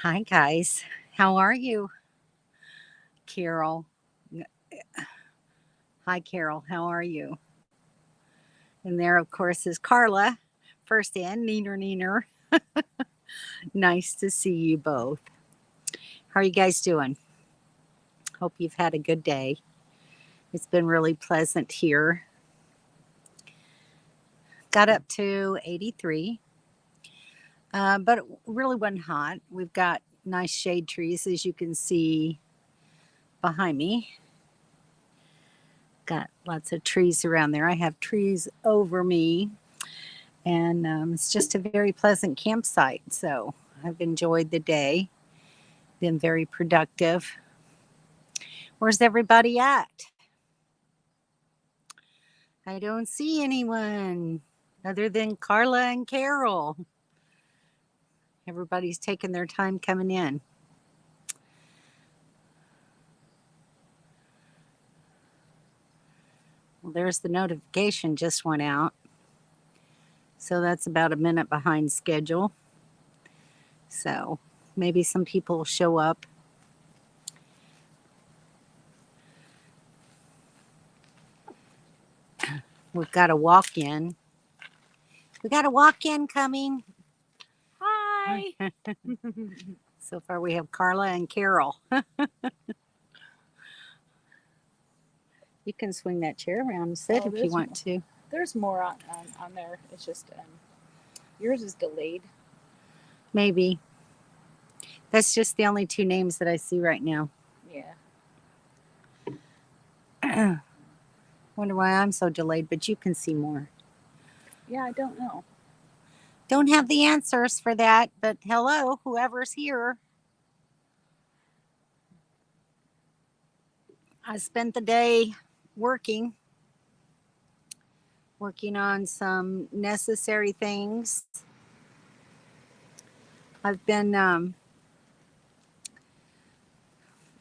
Hi, guys. How are you? Carol. Hi, Carol. How are you? And there, of course, is Carla. First in, Neener Neener. Nice to see you both. How are you guys doing? Hope you've had a good day. It's been really pleasant here. Got up to 83, but it really wasn't hot. We've got nice shade trees, as you can see behind me. Got lots of trees around there. I have trees over me, and it's just a very pleasant campsite. So I've enjoyed the day, been very productive. Where's everybody at? I don't see anyone other than Carla and Carol. Everybody's taking their time coming in. Well, there's the notification just went out. So that's about a minute behind schedule. So maybe some people will show up. We've got a walk in. We got a walk in coming. Hi. So far, we have Carla and Carol. You can swing that chair around and sit if you want to. There's more on there. It's just yours is delayed. Maybe. That's just the only two names that I see right now. Yeah. Wonder why I'm so delayed, but you can see more. Yeah, I don't know. Don't have the answers for that, but hello, whoever's here. I spent the day working on some necessary things. I've been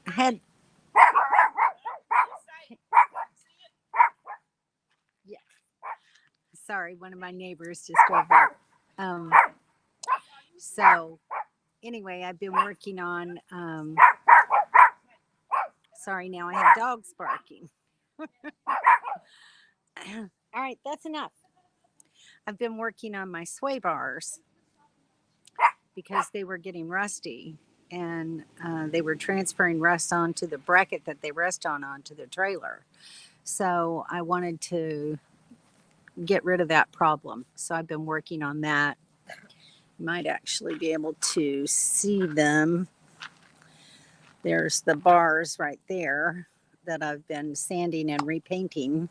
had yeah. Sorry, one of my neighbors just over. So anyway, I've been working on. Sorry, now I have dogs barking. All right, that's enough. I've been working on my sway bars because they were getting rusty, and they were transferring rust onto the bracket that they rest on onto the trailer. So I wanted to get rid of that problem. So I've been working on that. You might actually be able to see them. There's the bars right there that I've been sanding and repainting.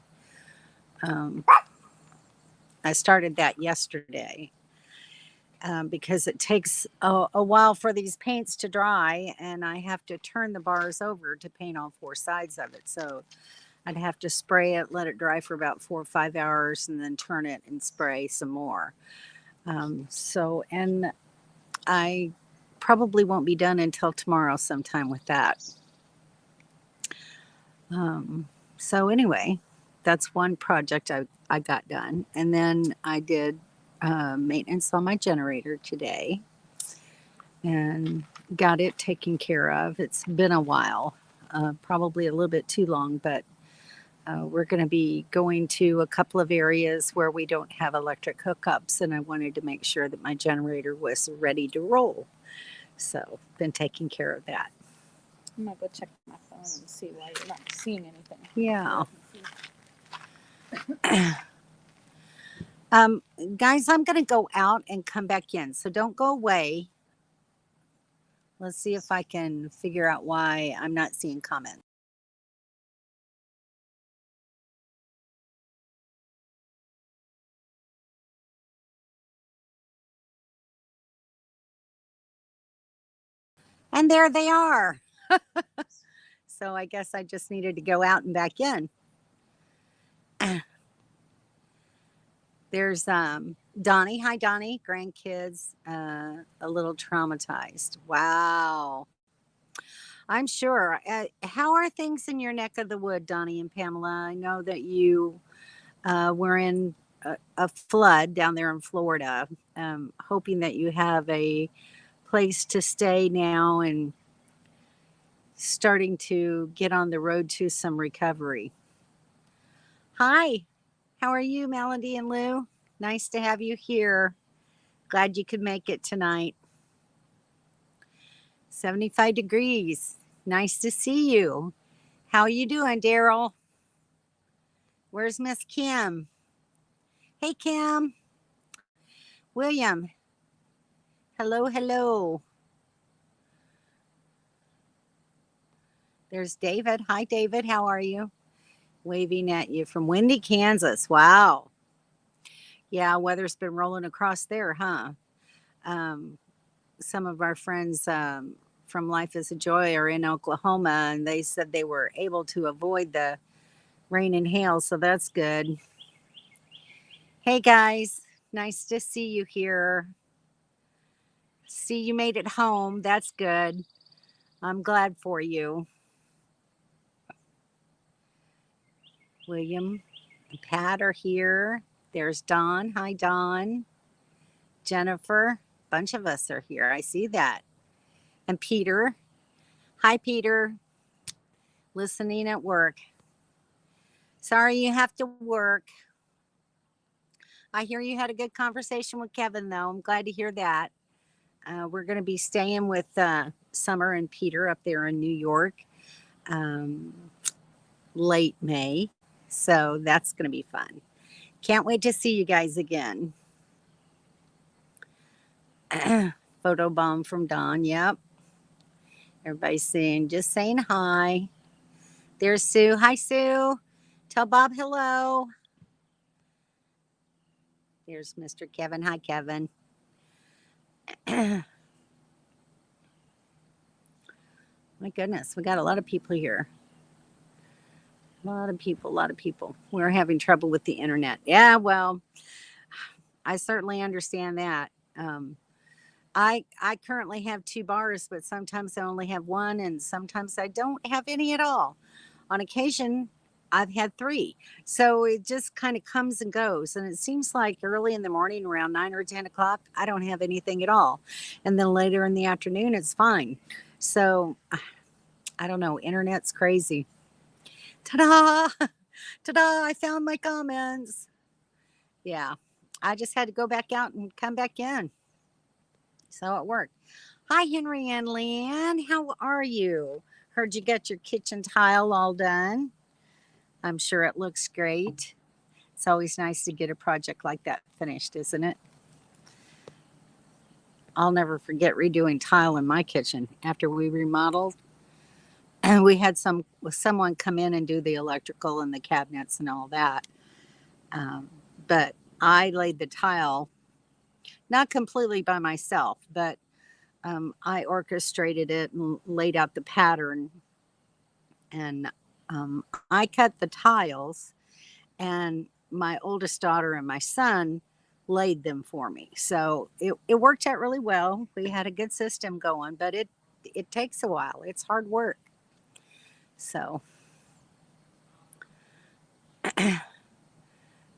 I started that yesterday because it takes a while for these paints to dry, and I have to turn the bars over to paint all four sides of it. So I'd have to spray it, let it dry for about 4 or 5 hours, and then turn it and spray some more. And I probably won't be done until tomorrow sometime with that. So anyway, that's one project I got done. And then I did maintenance on my generator today and got it taken care of. It's been a while, probably a little bit too long, but we're going to be going to a couple of areas where we don't have electric hookups, and I wanted to make sure that my generator was ready to roll. So, been taking care of that. I'm gonna go check my phone and see why you're not seeing anything. Yeah. Guys, I'm going to go out and come back in, so don't go away. Let's see if I can figure out why I'm not seeing comments. And there they are. So I guess I just needed to go out and back in. There's Donnie. Hi, Donnie. Grandkids, a little traumatized. Wow. I'm sure. How are things in your neck of the wood, Donnie and Pamela? I know that you were in a flood down there in Florida. Hoping that you have a place to stay now and starting to get on the road to some recovery. Hi, how are you, Melody and Lou? Nice to have you here. Glad you could make it tonight. 75 degrees. Nice to see you. How are you doing, Daryl? Where's Miss Kim? Hey, Kim. William. Hello, hello. There's David. Hi, David. How are you? Waving at you from windy Kansas. Wow. Yeah, weather's been rolling across there, huh? Some of our friends from Life is a Joy are in Oklahoma, and they said they were able to avoid the rain and hail, so that's good. Hey, guys. Nice to see you here. See, you made it home. That's good. I'm glad for you. William and Pat are here. There's Dawn. Hi, Dawn. Jennifer. Bunch of us are here. I see that. And Peter. Hi, Peter. Listening at work. Sorry you have to work. I hear you had a good conversation with Kevin, though. I'm glad to hear that. We're going to be staying with Summer and Peter up there in New York late May. So that's going to be fun. Can't wait to see you guys again. Photo bomb from Dawn. Yep. Everybody's saying, just saying hi. There's Sue. Hi, Sue. Tell Bob hello. There's Mr. Kevin. Hi, Kevin. My goodness, we got a lot of people here. A lot of people. We're having trouble with the internet. Yeah, well, I certainly understand that. I currently have 2 bars, but sometimes I only have 1, and sometimes I don't have any at all. On occasion, I've had 3. So it just kind of comes and goes. And it seems like early in the morning, around 9 or 10 o'clock, I don't have anything at all. And then later in the afternoon, it's fine. So I don't know. Internet's crazy. Ta-da! Ta-da! I found my comments. Yeah. I just had to go back out and come back in. So it worked. Hi, Henry and Leanne. How are you? Heard you got your kitchen tile all done. I'm sure it looks great. It's always nice to get a project like that finished, isn't it? I'll never forget redoing tile in my kitchen after we remodeled. And we had someone come in and do the electrical and the cabinets and all that. But I laid the tile, not completely by myself, but I orchestrated it and laid out the pattern. And I cut the tiles, and my oldest daughter and my son laid them for me. So it worked out really well. We had a good system going, but it takes a while. It's hard work. So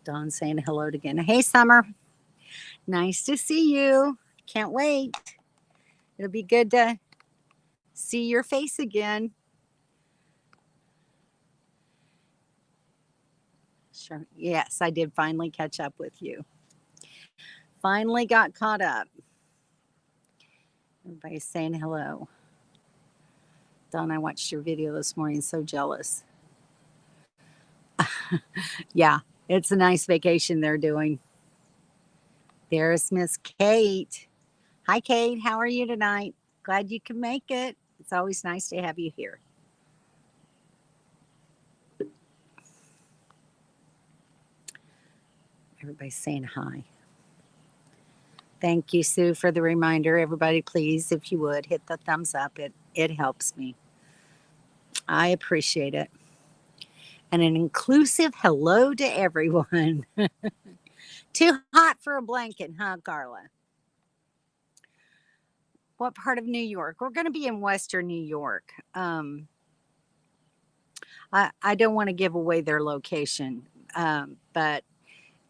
Dawn saying hello again. Hey, Summer. Nice to see you. Can't wait. It'll be good to see your face again. Sure. Yes, I did finally catch up with you. Finally got caught up. Everybody's saying hello. Dawn, I watched your video this morning. So jealous. Yeah, it's a nice vacation they're doing. There's Miss Kate. Hi, Kate. How are you tonight? Glad you could make it. It's always nice to have you here. Everybody's saying hi. Thank you, Sue, for the reminder. Everybody, please, if you would, hit the thumbs up. It helps me. I appreciate it. And an inclusive hello to everyone. Too hot for a blanket, huh, Carla? What part of New York? We're going to be in Western New York. I don't want to give away their location, but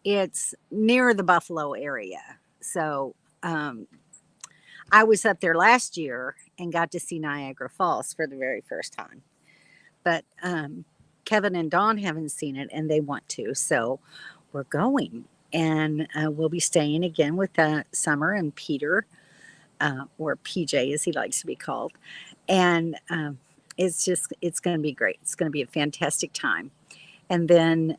it's near the Buffalo area. So I was up there last year and got to see Niagara Falls for the very first time. But Kevin and Dawn haven't seen it and they want to. So we're going. And we'll be staying again with Summer and Peter, or PJ as he likes to be called. And it's going to be great. It's going to be a fantastic time. And then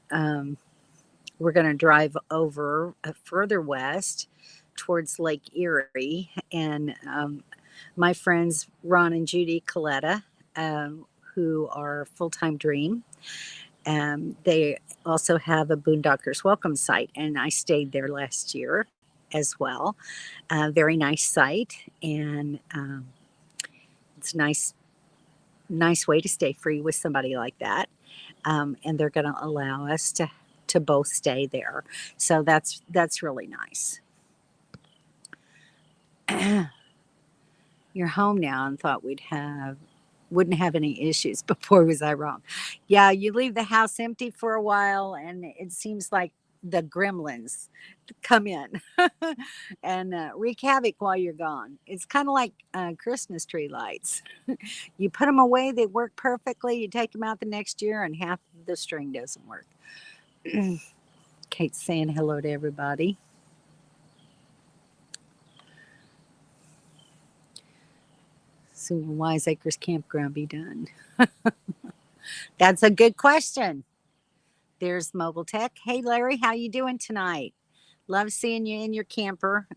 we're going to drive over further west towards Lake Erie. And my friends Ron and Judy Coletta, who are Full Time Dream, they also have a Boondockers Welcome site, and I stayed there last year as well. Very nice site, and it's a nice way to stay free with somebody like that. And they're going to allow us to both stay there, so that's really nice. You're home now and thought wouldn't have any issues before. Was I wrong? Yeah, you leave the house empty for a while and it seems like the gremlins come in and wreak havoc while you're gone. It's kind of like Christmas tree lights. You put them away, they work perfectly. You take them out the next year and half the string doesn't work. Kate's saying hello to everybody. Soon will Wiseacres Campground be done? That's a good question. There's Mobile Tech. Hey, Larry, how you doing tonight? Love seeing you in your camper.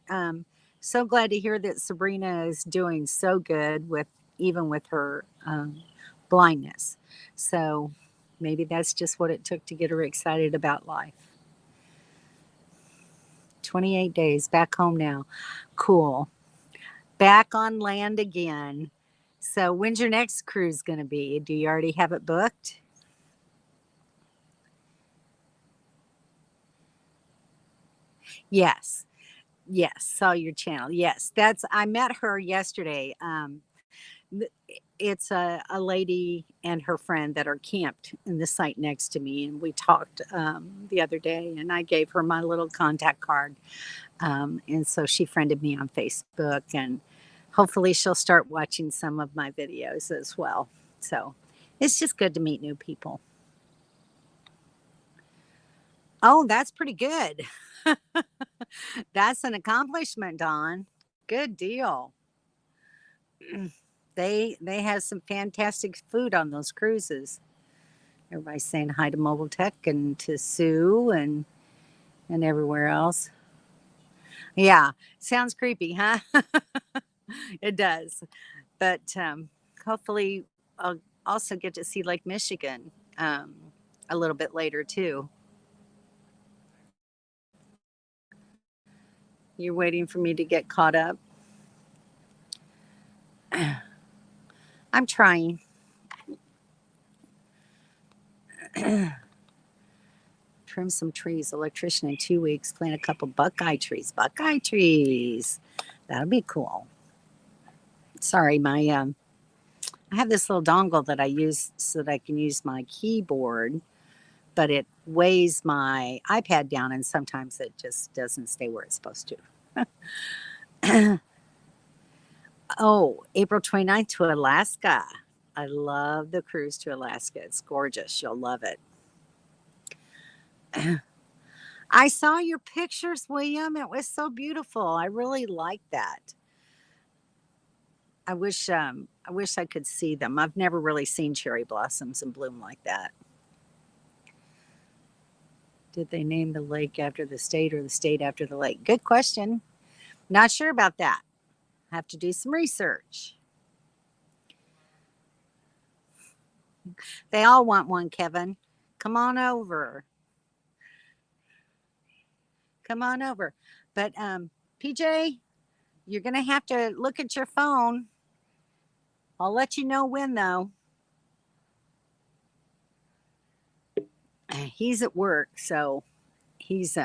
So glad to hear that Sabrina is doing so good even with her blindness. So maybe that's just what it took to get her excited about life. 28 days back home now. Cool. Back on land again. So when's your next cruise going to be? Do you already have it booked? Yes. Saw your channel. Yes, I met her yesterday. It's a lady and her friend that are camped in the site next to me, and we talked the other day, and I gave her my little contact card, and so she friended me on Facebook, and hopefully she'll start watching some of my videos as well. So it's just good to meet new people. Oh, that's pretty good. That's an accomplishment, Dawn. Good deal. They have some fantastic food on those cruises. Everybody's saying hi to Mobile Tech and to Sue and everywhere else. Yeah, sounds creepy, huh? It does. But hopefully I'll also get to see Lake Michigan a little bit later too. You're waiting for me to get caught up. I'm trying. Trim some trees. Electrician in 2 weeks. Plant a couple Buckeye trees. Buckeye trees. That'll be cool. Sorry, I have this little dongle that I use so that I can use my keyboard, but it weighs my iPad down and sometimes it just doesn't stay where it's supposed to. Oh, April 29th to Alaska. I love the cruise to Alaska. It's gorgeous. You'll love it. I saw your pictures, William. It was so beautiful. I really like that. I wish I could see them. I've never really seen cherry blossoms in bloom like that. Did they name the lake after the state or the state after the lake? Good question. Not sure about that. Have to do some research. They all want one, Kevin. Come on over. Come on over. But PJ, you're going to have to look at your phone. I'll let you know when, though. He's at work, so he's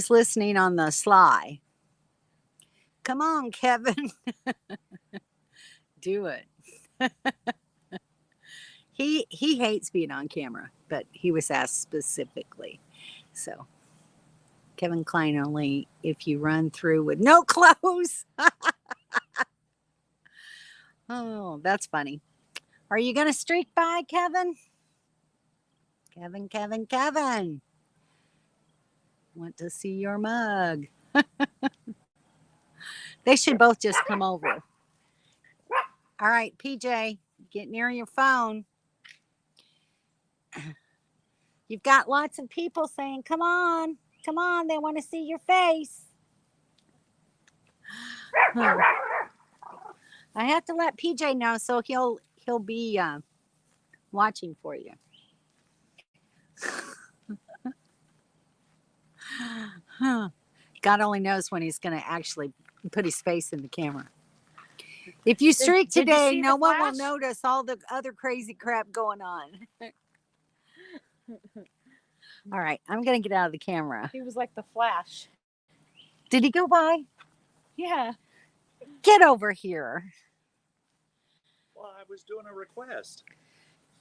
listening on the sly. Come on, Kevin. Do it. He hates being on camera, but he was asked specifically. So Kevin Klein only if you run through with no clothes. Oh, that's funny. Are you going to streak by, Kevin? Kevin. Want to see your mug. They should both just come over. All right, PJ, get near your phone. You've got lots of people saying, come on, they want to see your face. Huh. I have to let PJ know so he'll be watching for you. God only knows when he's going to actually put his face in the camera. If you streak Did you today, see no the one will flash? notice all the other crazy crap going on. All right, I'm going to get out of the camera. He was like the Flash. Did he go by? Yeah. Get over here. Well, I was doing a request.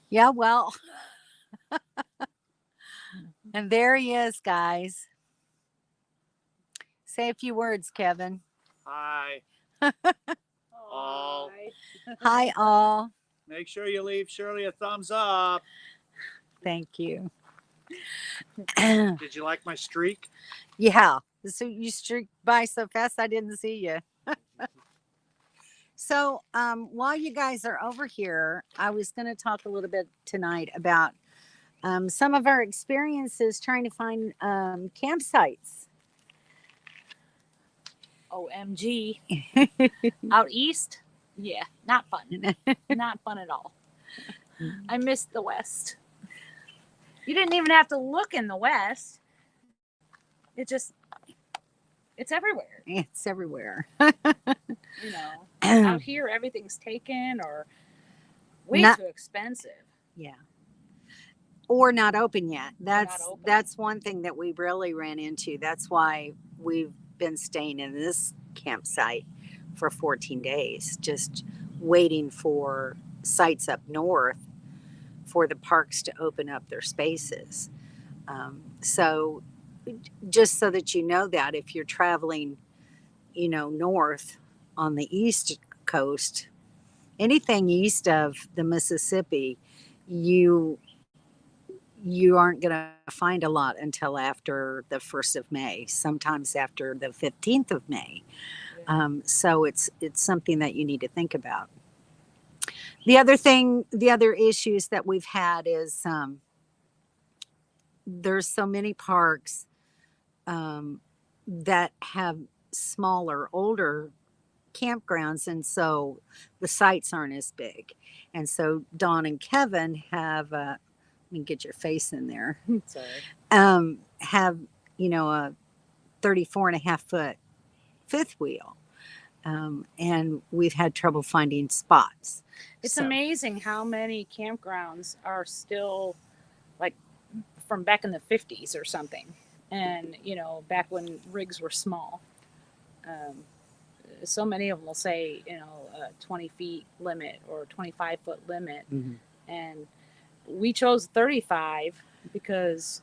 Yeah, well. And there he is, guys. Say a few words, Kevin. Hi. All. Hi, all. Make sure you leave Shirley a thumbs up. Thank you. Did you like my streak? Yeah. So you streaked by so fast I didn't see you. So while you guys are over here, I was going to talk a little bit tonight about some of our experiences trying to find campsites. OMG. Out east? Yeah, not fun. Not fun at all. I missed the West. You didn't even have to look in the West. It's everywhere. It's everywhere. You know, out here, everything's taken or way Not- too expensive. Yeah. Or not open yet. not That's open. that's one thing that we really ran into. That's why we've been staying in this campsite for 14 days, just waiting for sites up north for the parks to open up their spaces. So just so that you know that if you're traveling, north on the east coast, anything east of the Mississippi, you aren't going to find a lot until after the 1st of May, sometimes after the 15th of May. So it's something that you need to think about. The other issues that we've had is there's so many parks that have smaller, older campgrounds, and so the sites aren't as big. And so Dawn and Kevin have let me get your face in there. Sorry. Have a 34.5-foot fifth wheel, and we've had trouble finding spots. It's So- amazing how many campgrounds are still like from back in the 50s or something. And, back when rigs were small. So many of them will say, a 20 feet limit or 25-foot limit. Mhm. And we chose 35 because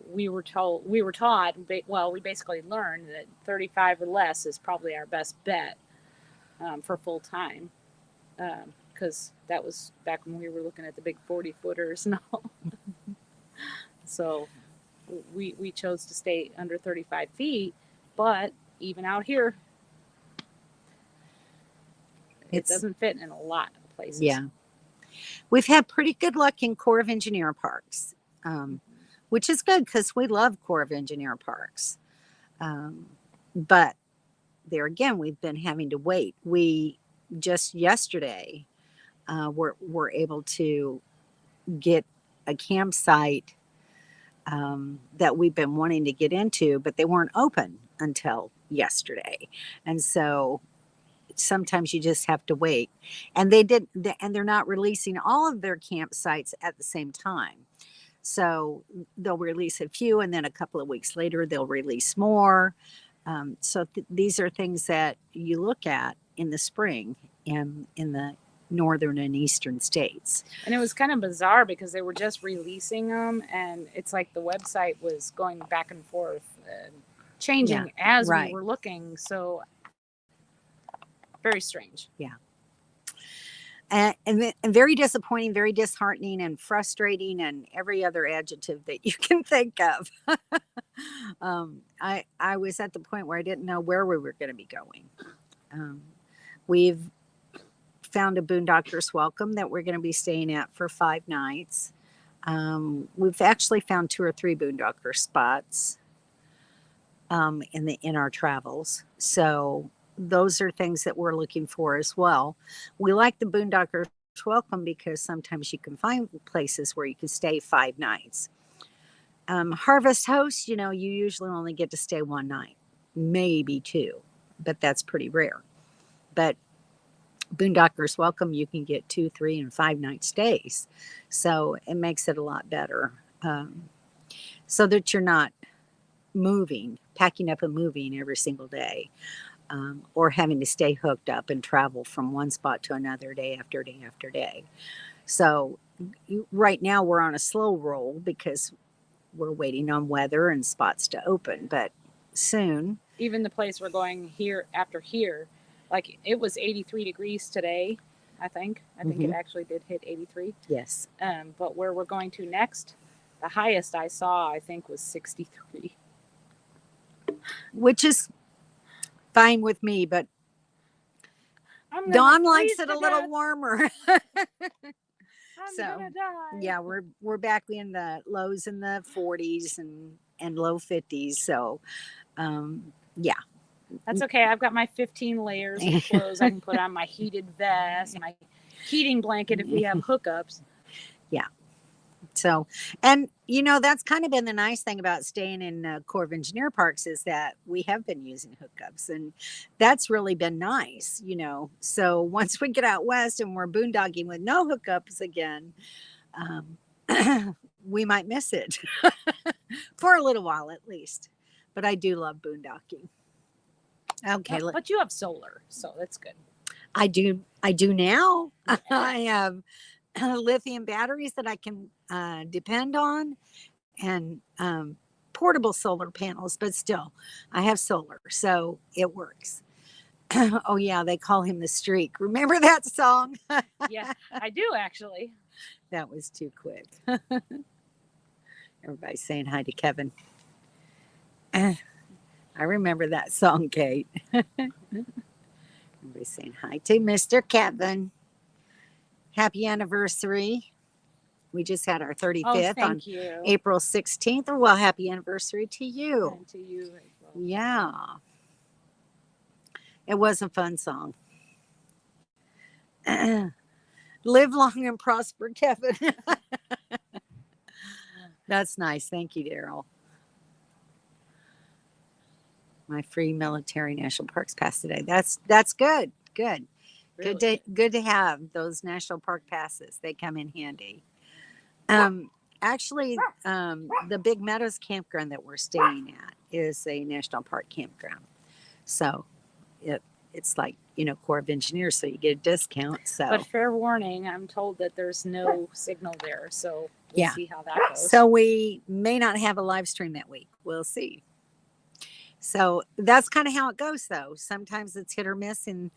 we taught, we basically learned that 35 or less is probably our best bet for full time. Because that was back when we were looking at the big 40-footers and all. So we chose to stay under 35 feet, but even out here, it doesn't fit in a lot of places. Yeah. We've had pretty good luck in Corps of Engineer parks, which is good because we love Corps of Engineer parks. But there again, we've been having to wait. We just yesterday were able to get a campsite that we've been wanting to get into, but they weren't open until yesterday. And so sometimes you just have to wait. And they're not releasing all of their campsites at the same time. So they'll release a few, and then a couple of weeks later, they'll release more. So these are things that you look at in the spring in the northern and eastern states. And it was kind of bizarre because they were just releasing them, and it's like the website was going back and forth. changing as right. we were looking. So very strange. And very disappointing, very disheartening, and frustrating, and every other adjective that you can think of. I was at the point where I didn't know where we were going to be going. We've found a Boondockers Welcome that we're going to be staying at for 5 nights. We've actually found 2 or 3 Boondocker spots in our travels. So those are things that we're looking for as well. We like the Boondockers Welcome because sometimes you can find places where you can stay 5 nights. Harvest Host, you usually only get to stay 1 night, maybe 2, but that's pretty rare. But Boondockers Welcome, you can get 2, 3, and 5 night stays. So it makes it a lot better. So that you're not packing up and moving every single day. Or having to stay hooked up and travel from one spot to another day after day after day. So right now we're on a slow roll because we're waiting on weather and spots to open, but soon. Even the place we're going here, like it was 83 degrees today, I think. I think it actually did hit 83. Yes. But where we're going to next, the highest I saw, I think, was 63. Which is fine with me, but I'm Dawn gonna likes freeze it to a little death. warmer. I'm So, gonna die. Yeah, we're back in the lows in the 40s and low 50s. So, yeah. That's okay. I've got my 15 layers of clothes I can put on, my heated vest, my heating blanket if we have hookups. Yeah. So, and that's kind of been the nice thing about staying in Corps of Engineer Parks is that we have been using hookups, and that's really been nice. So once we get out west and we're boondocking with no hookups again, we might miss it for a little while at least. But I do love boondocking. Okay, But you have solar, so that's good. I do now. I have lithium batteries that I can depend on, and portable solar panels, but still I have solar, so it works. Oh yeah, they call him the Streak. Remember that song? Yeah, I do actually. That was too quick. Everybody's saying hi to Kevin. I remember that song, Kate. Everybody's saying hi to Mr. Kevin. Happy anniversary. We just had our 35th Oh, on thank you. April 16th. Well, happy anniversary to you. And to you as well. Yeah. It was a fun song. Live long and prosper, Kevin. That's nice. Thank you, Daryl. My free military national parks pass today. That's good. Good. Really? Good to have those national park passes. They come in handy. Actually, the Big Meadows campground that we're staying at is a national park campground. So it's like, Corps of Engineers, so you get a discount. So, But fair warning, I'm told that there's no signal there, so we'll see how that goes. So we may not have a live stream that week. We'll see. So that's kind of how it goes, though. Sometimes it's hit or miss in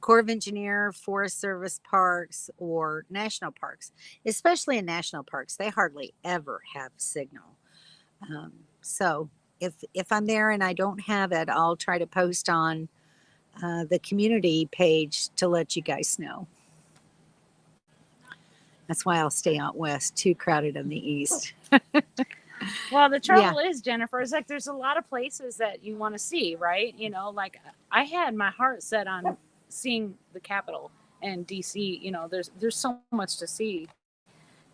Corps of Engineer, Forest Service parks, or national parks. Especially in national parks, they hardly ever have signal. So if I'm there and I don't have it, I'll try to post on the community page to let you guys know. That's why I'll stay out west. Too crowded in the east. Well, the trouble is, Jennifer, is like there's a lot of places that you want to see, right? Like I had my heart set on seeing the Capitol and DC. There's so much to see,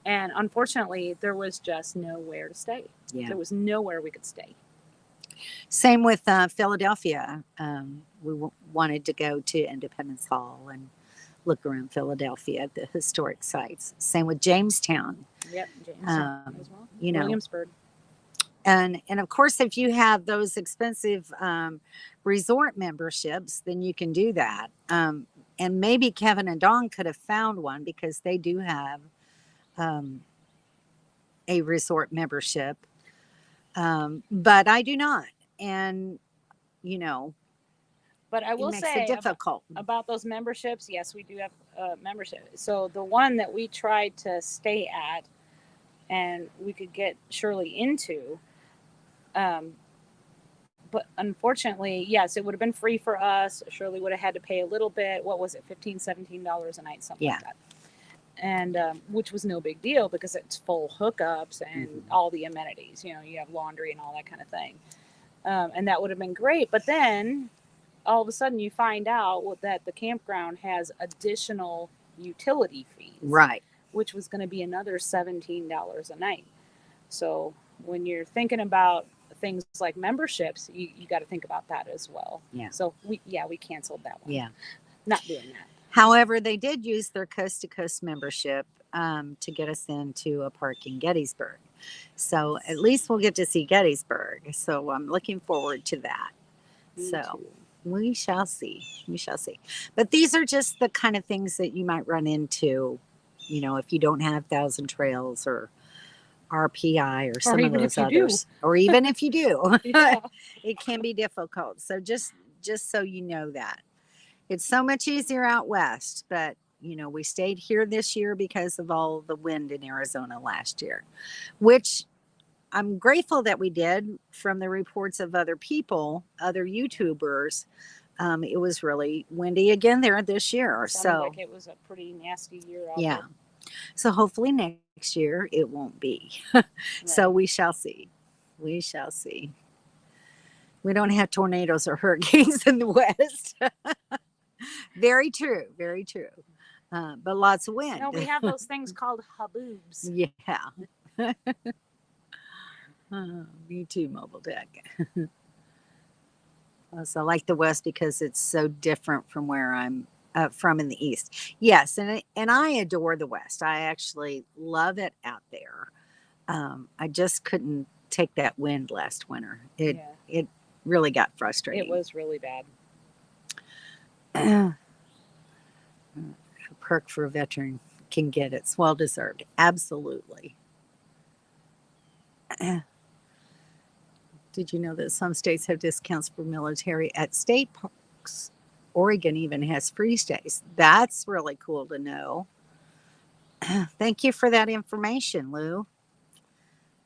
and unfortunately, there was just nowhere to stay. Yeah. There was nowhere we could stay. Same with Philadelphia. We wanted to go to Independence Hall and look around Philadelphia at the historic sites. Same with Jamestown. Yep, Jamestown as well. Williamsburg. And of course, if you have those expensive resort memberships, then you can do that. And maybe Kevin and Dawn could have found one because they do have a resort membership. But I do not. and But I it will makes say it difficult. about those memberships, yes, we do have membership. So the one that we tried to stay at and we could get Shirley into, but unfortunately, yes, it would have been free for us. Shirley would have had to pay a little bit. What was it, $15-17 a night, something like that. And which was no big deal because it's full hookups and all the amenities. You have laundry and all that kind of thing. And that would have been great. But then all of a sudden you find out that the campground has additional utility fees. Right. Which was going to be another $17 a night. So when you're thinking about things like memberships, you got to think about that as well. Yeah. So we canceled that one. Yeah. Not doing that. However, they did use their coast to coast membership to get us into a park in Gettysburg. So at least we'll get to see Gettysburg. So I'm looking forward to that. Me So too. we shall see. We shall see. But these are just the kind of things that you might run into, if you don't have Thousand Trails or RPI or some of even those if you do. others. Or even if you do. Yeah. It can be difficult. So just so you know that. It's so much easier out west, but we stayed here this year because of all the wind in Arizona last year, which I'm grateful that we did. From the reports of other people, other YouTubers, it was really windy again there this year. Sounded like it was a pretty nasty year out Yeah. there. So hopefully next year it won't be. So Right. we shall see. We shall see. We don't have tornadoes or hurricanes in the West. Very true. Very true. But lots of wind. No, we have those things called haboobs. Yeah. Me too, Mobile Deck. So I like the West because it's so different from where I'm from in the East. Yes, and I adore the West. I actually love it out there. I just couldn't take that wind last winter. It really got frustrating. It was really bad. A perk for a veteran can get. It's well deserved. Absolutely. Did you know that some states have discounts for military at state parks? Oregon even has free stays. That's really cool to know. Thank you for that information, Lou.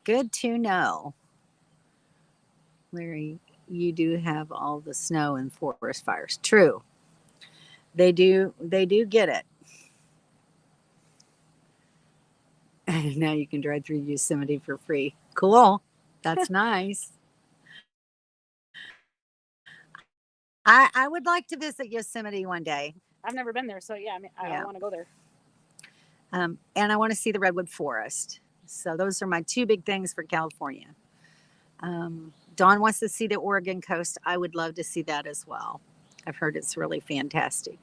Good to know. Larry, you do have all the snow and forest fires. True. They do get it. Now you can drive through Yosemite for free. Cool. That's nice. I would like to visit Yosemite one day. I've never been there, so yeah, I want to go there. And I want to see the redwood forest. So those are my two big things for California. Dawn wants to see the Oregon coast. I would love to see that as well. I've heard it's really fantastic.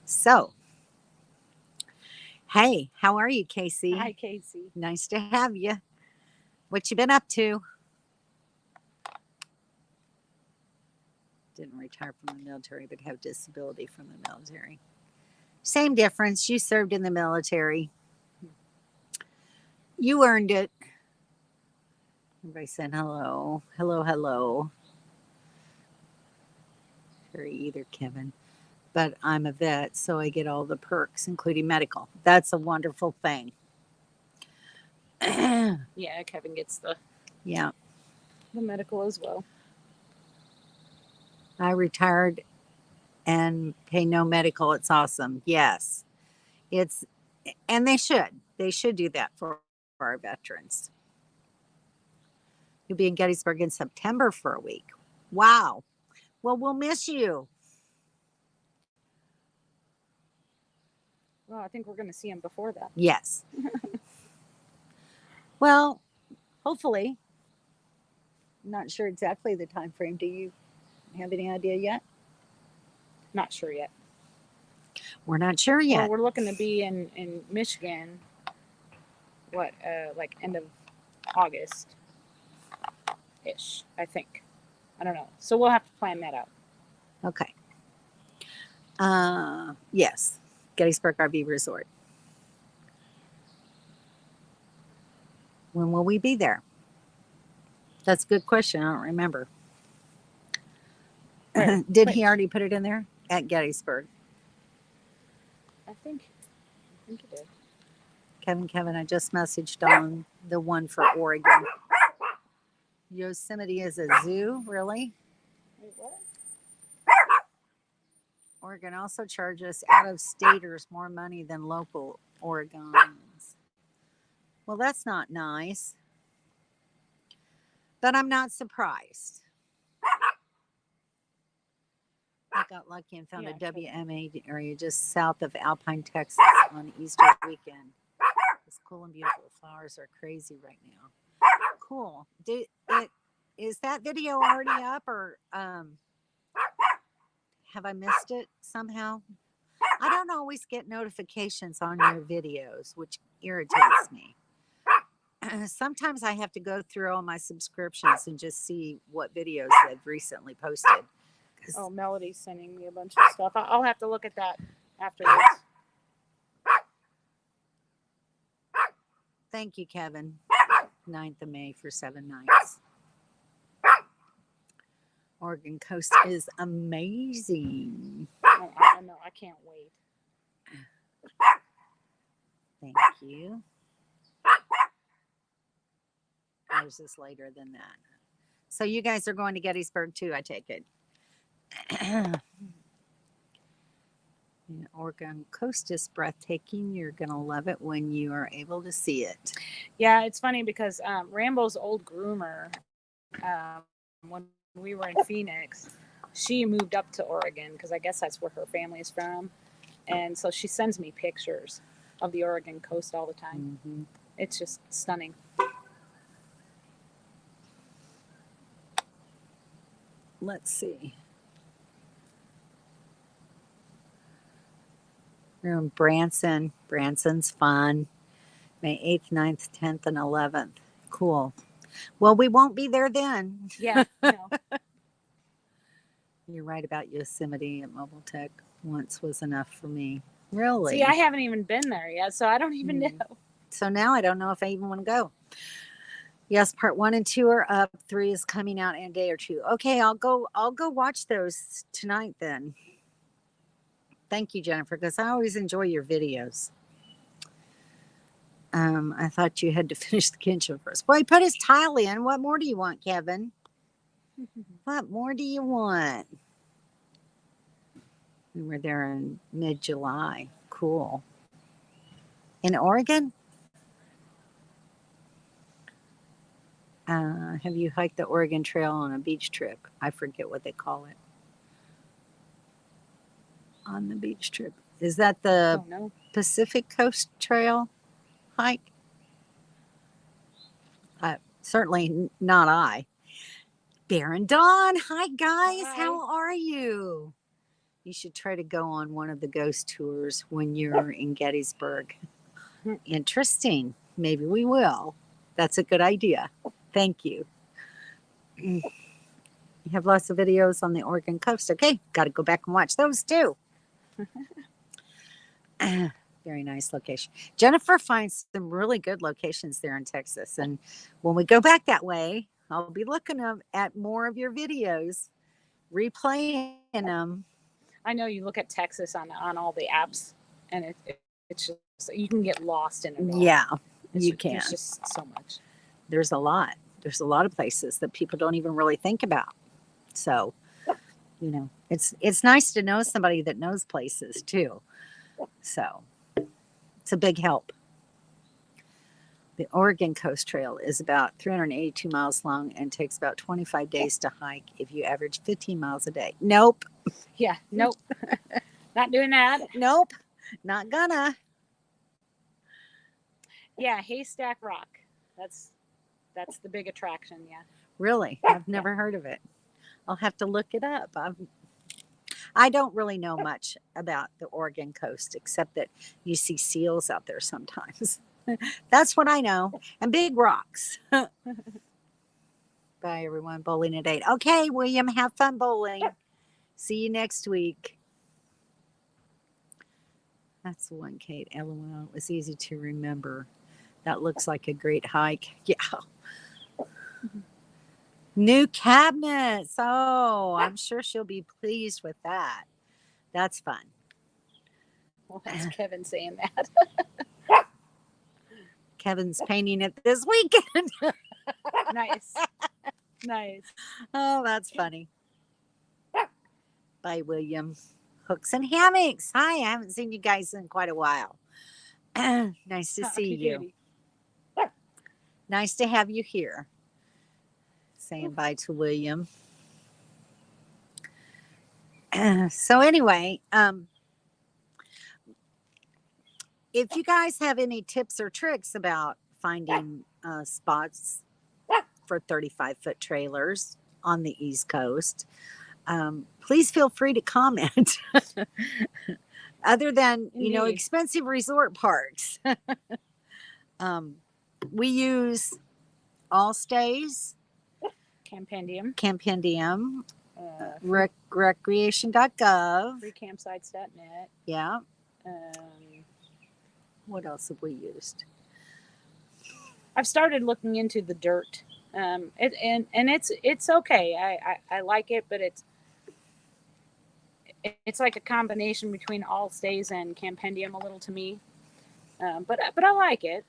So, hey, how are you, Casey? Hi, Casey. Nice to have you. What you been up to? Didn't retire from the military, but have disability from the military. Same difference. You served in the military. You earned it. Everybody saying hello. Hello, hello. Very either, Kevin. But I'm a vet, so I get all the perks, including medical. That's a wonderful thing. Yeah, Kevin gets the medical as well. I retired and pay no medical. It's awesome. Yes. And they should do that for our veterans. You'll be in Gettysburg in September for a week. Wow. Well, we'll miss you. Well, I think we're going to see him before that. Yes. Well, hopefully. I'm not sure exactly the time frame. Do you have any idea yet? Not sure yet. We're not sure yet. Well, we're looking to be in Michigan, like end of August-ish, I think. I don't know. So we'll have to plan that out. Okay. Yes. Gettysburg RV Resort. When will we be there? That's a good question. I don't remember. Where? Did Wait. he already put it in there? At Gettysburg. I think it did. Kevin, I just messaged on the one for Oregon. Yosemite is a zoo, really? Wait, what? Oregon also charges out-of-staters more money than local Oregonians. Well, that's not nice. But I'm not surprised. I got lucky and found Yeah, a totally. WMA area just south of Alpine, Texas on Easter weekend. It's cool and beautiful. Flowers are crazy right now. Cool. Is that video already up, or have I missed it somehow? I don't always get notifications on your videos, which irritates me. Sometimes I have to go through all my subscriptions and just see what videos they've recently posted. Oh, Melody's sending me a bunch of stuff. I'll have to look at that afterwards. Thank you, Kevin. 9th of May for 7 nights. Oregon coast is amazing. I know. I can't wait. Thank you. Yours is later than that. So you guys are going to Gettysburg too, I take it. Oregon coast is breathtaking. You're going to love it when you are able to see it. Yeah, it's funny because Rambo's old groomer, when we were in Phoenix, she moved up to Oregon because I guess that's where her family is from. And so she sends me pictures of the Oregon coast all the time. Mm-hmm. It's just stunning. Let's see. We're in Branson. Branson's fun. May 8th, 9th, 10th, and 11th. Cool. Well, we won't be there then. Yeah, no. You're right about Yosemite at Mobile Tech. Once was enough for me. Really? See, I haven't even been there yet, so I don't even know. So now I don't know if I even want to go. Yes, part 1 and 2 are up. 3 is coming out in a day or two. Okay, I'll go watch those tonight then. Thank you, Jennifer, because I always enjoy your videos. I thought you had to finish the kitchen first. Well, he put his tile in. What more do you want, Kevin? What more do you want? We were there in mid-July. Cool. In Oregon? Have you hiked the Oregon Trail on a beach trip? I forget what they call it. On the beach trip. Is that the Oh, no. Pacific Coast Trail hike? Certainly not I. Baron Dawn. Hi, guys. Hi. How are you? You should try to go on one of the ghost tours when you're in Gettysburg. Interesting. Maybe we will. That's a good idea. Thank you. You have lots of videos on the Oregon coast. Okay, got to go back and watch those too. Very nice location. Jennifer finds some really good locations there in Texas. And when we go back that way, I'll be looking at more of your videos, replaying them. I know you look at Texas on all the apps, and it's just, you can get lost in it all. Yeah, You can. There's just so much. There's a lot. There's a lot of places that people don't even really think about. So, it's nice to know somebody that knows places too. So, it's a big help. The Oregon Coast Trail is about 382 miles long and takes about 25 days to hike if you average 15 miles a day. Nope. Yeah, nope. Not doing that. Nope. Not gonna. Yeah, Haystack Rock. That's the big attraction, yeah. Really? I've never heard of it. I'll have to look it up. I don't really know much about the Oregon coast except that you see seals out there sometimes. That's what I know. And big rocks. Bye, everyone. Bowling at 8. Okay, William, have fun bowling. See you next week. That's the one, Kate. LOL. It was easy to remember. That looks like a great hike. Yeah. New cabinets. Oh, I'm sure she'll be pleased with that. That's fun. Well, that's Kevin saying that. Kevin's painting it this weekend. Nice. Nice. Oh, that's funny. Bye, William. Hooks and hammocks. Hi, I haven't seen you guys in quite a while. Nice to see you. Nice to have you here. Saying bye to William. So anyway, if you guys have any tips or tricks about finding spots for 35-foot trailers on the East Coast, please feel free to comment. Other than, Indeed. expensive resort parks. We use All Stays, Campendium. Campendium, Free recreation.gov. campsites.net. Yeah. Um, What else have we used? I've started looking into the dirt. It's okay. I like it, but it's like a combination between All Stays and Campendium a little to me. But I like it.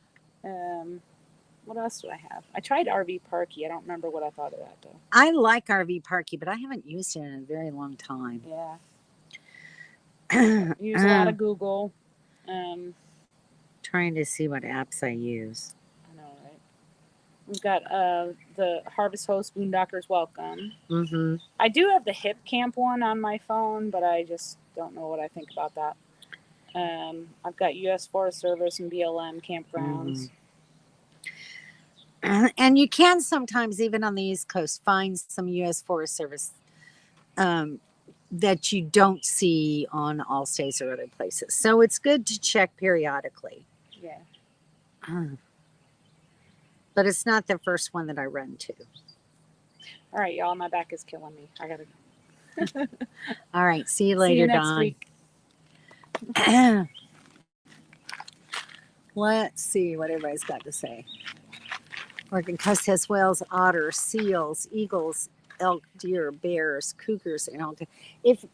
What else do I have? I tried RV Parky. I don't remember what I thought of that though. I like RV Parky, but I haven't used it in a very long time. Yeah. Use a lot of Google. Trying to see what apps I use. I know, right? We've got the Harvest Host Boondockers Welcome. Mm-hmm. I do have the Hip Camp one on my phone, but I just don't know what I think about that. I've got U.S. Forest Service and BLM campgrounds. And you can sometimes, even on the East Coast, find some U.S. Forest Service that you don't see on All Stays or other places. So it's good to check periodically. Yeah. But it's not the first one that I run to. All right, y'all. My back is killing me. I gotta go. All right. See you See later, you next Dawn. week. Let's see what everybody's got to say. Oregon Coast has whales, otters, seals, eagles, elk, deer, bears, cougars, and all. If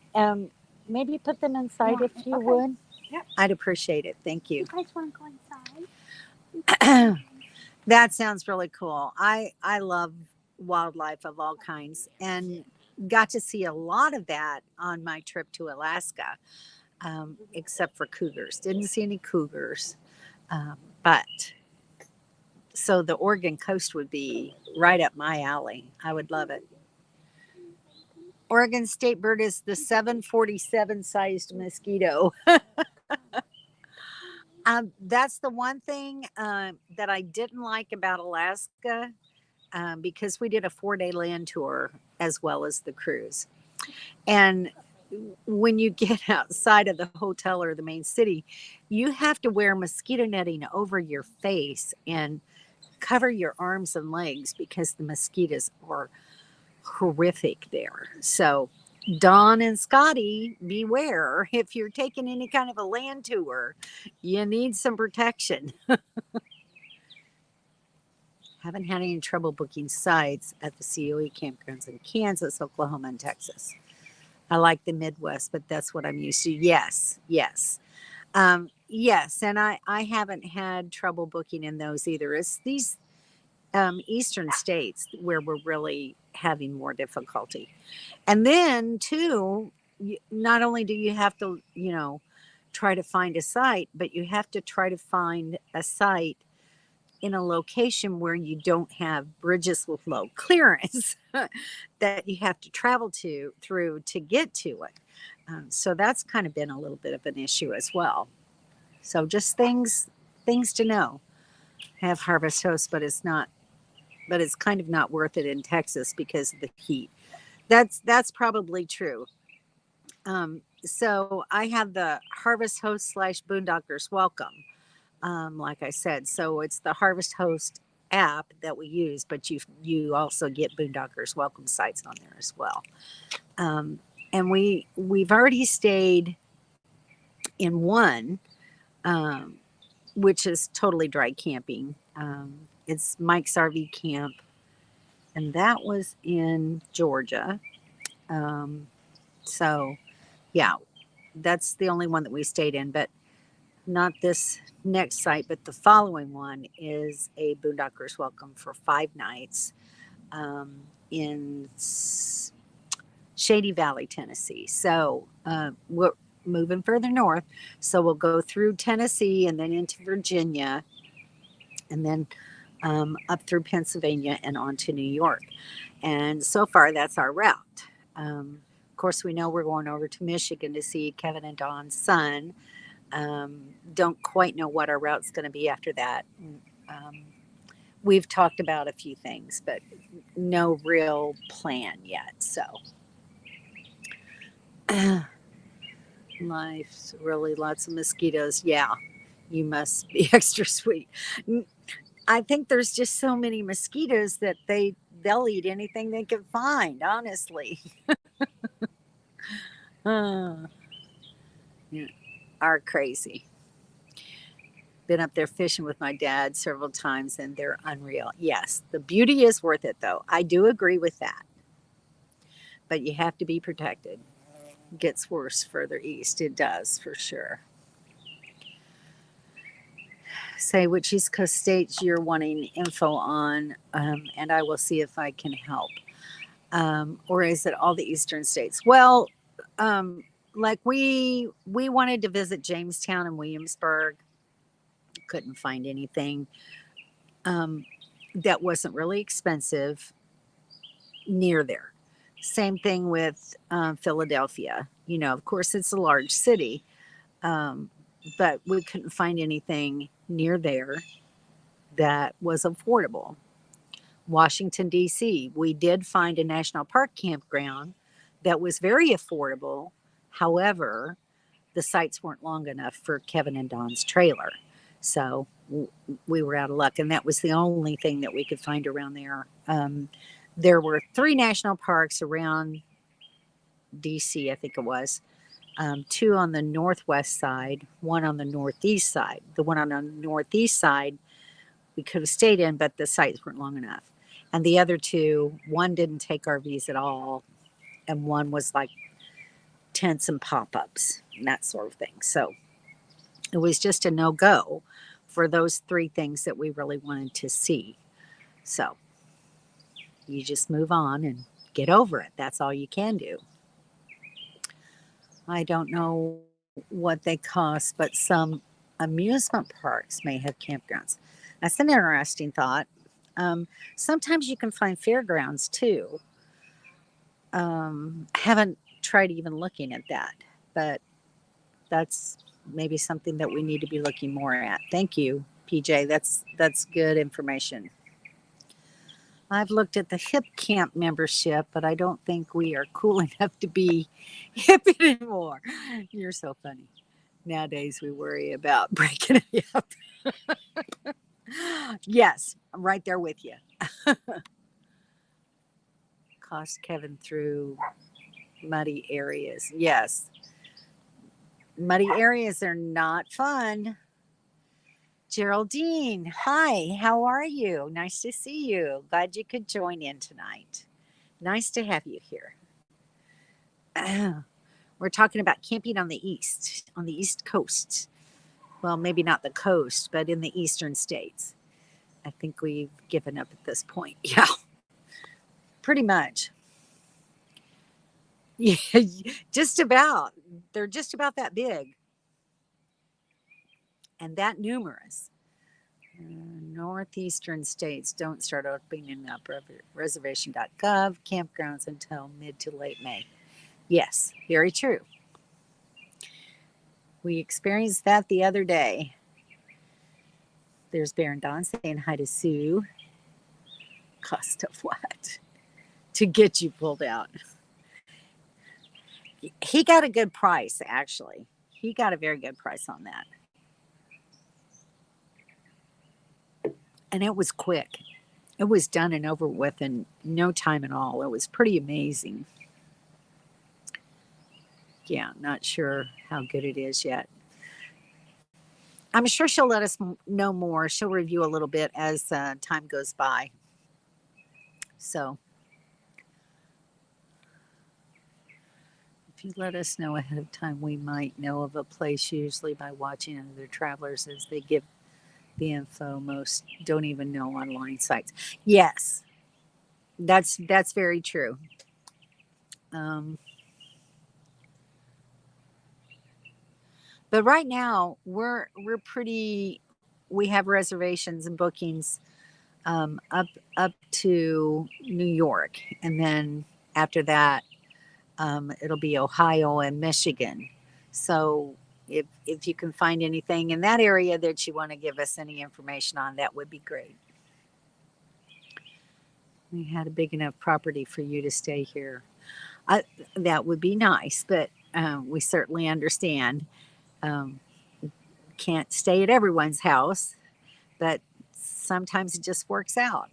maybe put them inside if you Okay. would. Yep. I'd appreciate it. Thank you. You guys want to go inside? That sounds really cool. I love wildlife of all kinds and got to see a lot of that on my trip to Alaska, except for cougars. Didn't see any cougars, but so the Oregon coast would be right up my alley. I would love it. Oregon state bird is the 747 sized mosquito. That's the one thing that I didn't like about Alaska, because we did a 4-day land tour as well as the cruise. And when you get outside of the hotel or the main city, you have to wear mosquito netting over your face and cover your arms and legs because the mosquitoes are horrific there. So Dawn and Scotty, beware. If you're taking any kind of a land tour, you need some protection. Haven't had any trouble booking sites at the COE campgrounds in Kansas, Oklahoma, and Texas. I like the Midwest, but that's what I'm used to. Yes. Yes, and I haven't had trouble booking in those either. It's these eastern states where we're really having more difficulty. And then too, not only do you have to, try to find a site, but you have to try to find a site in a location where you don't have bridges with low clearance that you have to travel through to get to it. So that's kind of been a little bit of an issue as well. So just things to know. Have Harvest Host, but it's kind of not worth it in Texas because of the heat. That's probably true. So I have the Harvest Host / Boondockers Welcome. Like I said, so it's the Harvest Host app that we use, but you also get Boondockers Welcome sites on there as well. And we've already stayed in one, which is totally dry camping. It's Mike's RV Camp and that was in Georgia. So, yeah, that's the only one that we stayed in, but not this next site, but the following one is a Boondockers Welcome for 5 nights in Shady Valley, Tennessee. So we're moving further north. So we'll go through Tennessee and then into Virginia and then up through Pennsylvania and on to New York. And so far, that's our route. Of course, we know we're going over to Michigan to see Kevin and Dawn's son. Don't quite know what our route's going to be after that. We've talked about a few things, but no real plan yet. So life's really lots of mosquitoes. Yeah, you must be extra sweet. I think there's just so many mosquitoes that they'll eat anything they can find, honestly. Yeah, are crazy. Been up there fishing with my dad several times and they're unreal. Yes, the beauty is worth it though. I do agree with that. But you have to be protected. It gets worse further east. It does for sure. Say which East Coast states you're wanting info on, and I will see if I can help. Or is it all the eastern states? Well, like we wanted to visit Jamestown and Williamsburg. Couldn't find anything that wasn't really expensive near there. Same thing with Philadelphia. You know, of course, it's a large city, but we couldn't find anything near there that was affordable. Washington, D.C., we did find a national park campground that was very affordable. However, the sites weren't long enough for Kevin and Don's trailer. So we were out of luck. And that was the only thing that we could find around there. There were 3 national parks around D.C., I think it was. 2 on the northwest side, 1 on the northeast side. The one on the northeast side we could have stayed in, but the sites weren't long enough. And the other 2, one didn't take RVs at all, and one was like tents and pop-ups and that sort of thing. So it was just a no-go for those 3 things that we really wanted to see. So you just move on and get over it. That's all you can do. I don't know what they cost, but some amusement parks may have campgrounds. That's an interesting thought. Sometimes you can find fairgrounds too. Haven't tried even looking at that, but that's maybe something that we need to be looking more at. Thank you, PJ. That's good information. I've looked at the hip camp membership, but I don't think we are cool enough to be hip anymore. You're so funny. Nowadays we worry about breaking it up. Yes, I'm right there with you. Cost Kevin through muddy areas. Yes. Muddy areas are not fun. Geraldine, hi, how are you? Nice to see you. Glad you could join in tonight. Nice to have you here. We're talking about camping on the East Coast. Well, maybe not the coast, but in the eastern states. I think we've given up at this point. Yeah, pretty much. Yeah, just about. They're just about that big and that numerous. Northeastern states don't start opening up reservation.gov campgrounds until mid to late May. Yes, very true. We experienced that the other day. There's Baron Don saying hi to Sue. Cost of what? To get you pulled out. He got a good price, actually. He got a very good price on that. And it was quick. It was done and over with in no time at all. It was pretty amazing. Yeah, not sure how good it is yet. I'm sure she'll let us know more. She'll review a little bit as time goes by. So if you let us know ahead of time, we might know of a place usually by watching other travelers as they give the info. Most don't even know online sites. Yes, that's very true. Um, but right now we're pretty. We have reservations and bookings up to New York, and then after that, it'll be Ohio and Michigan. So if you can find anything in that area that you want to give us any information on, that would be great. We had a big enough property for you to stay here. Uh, that would be nice, but we certainly understand. Um, can't stay at everyone's house, but sometimes it just works out.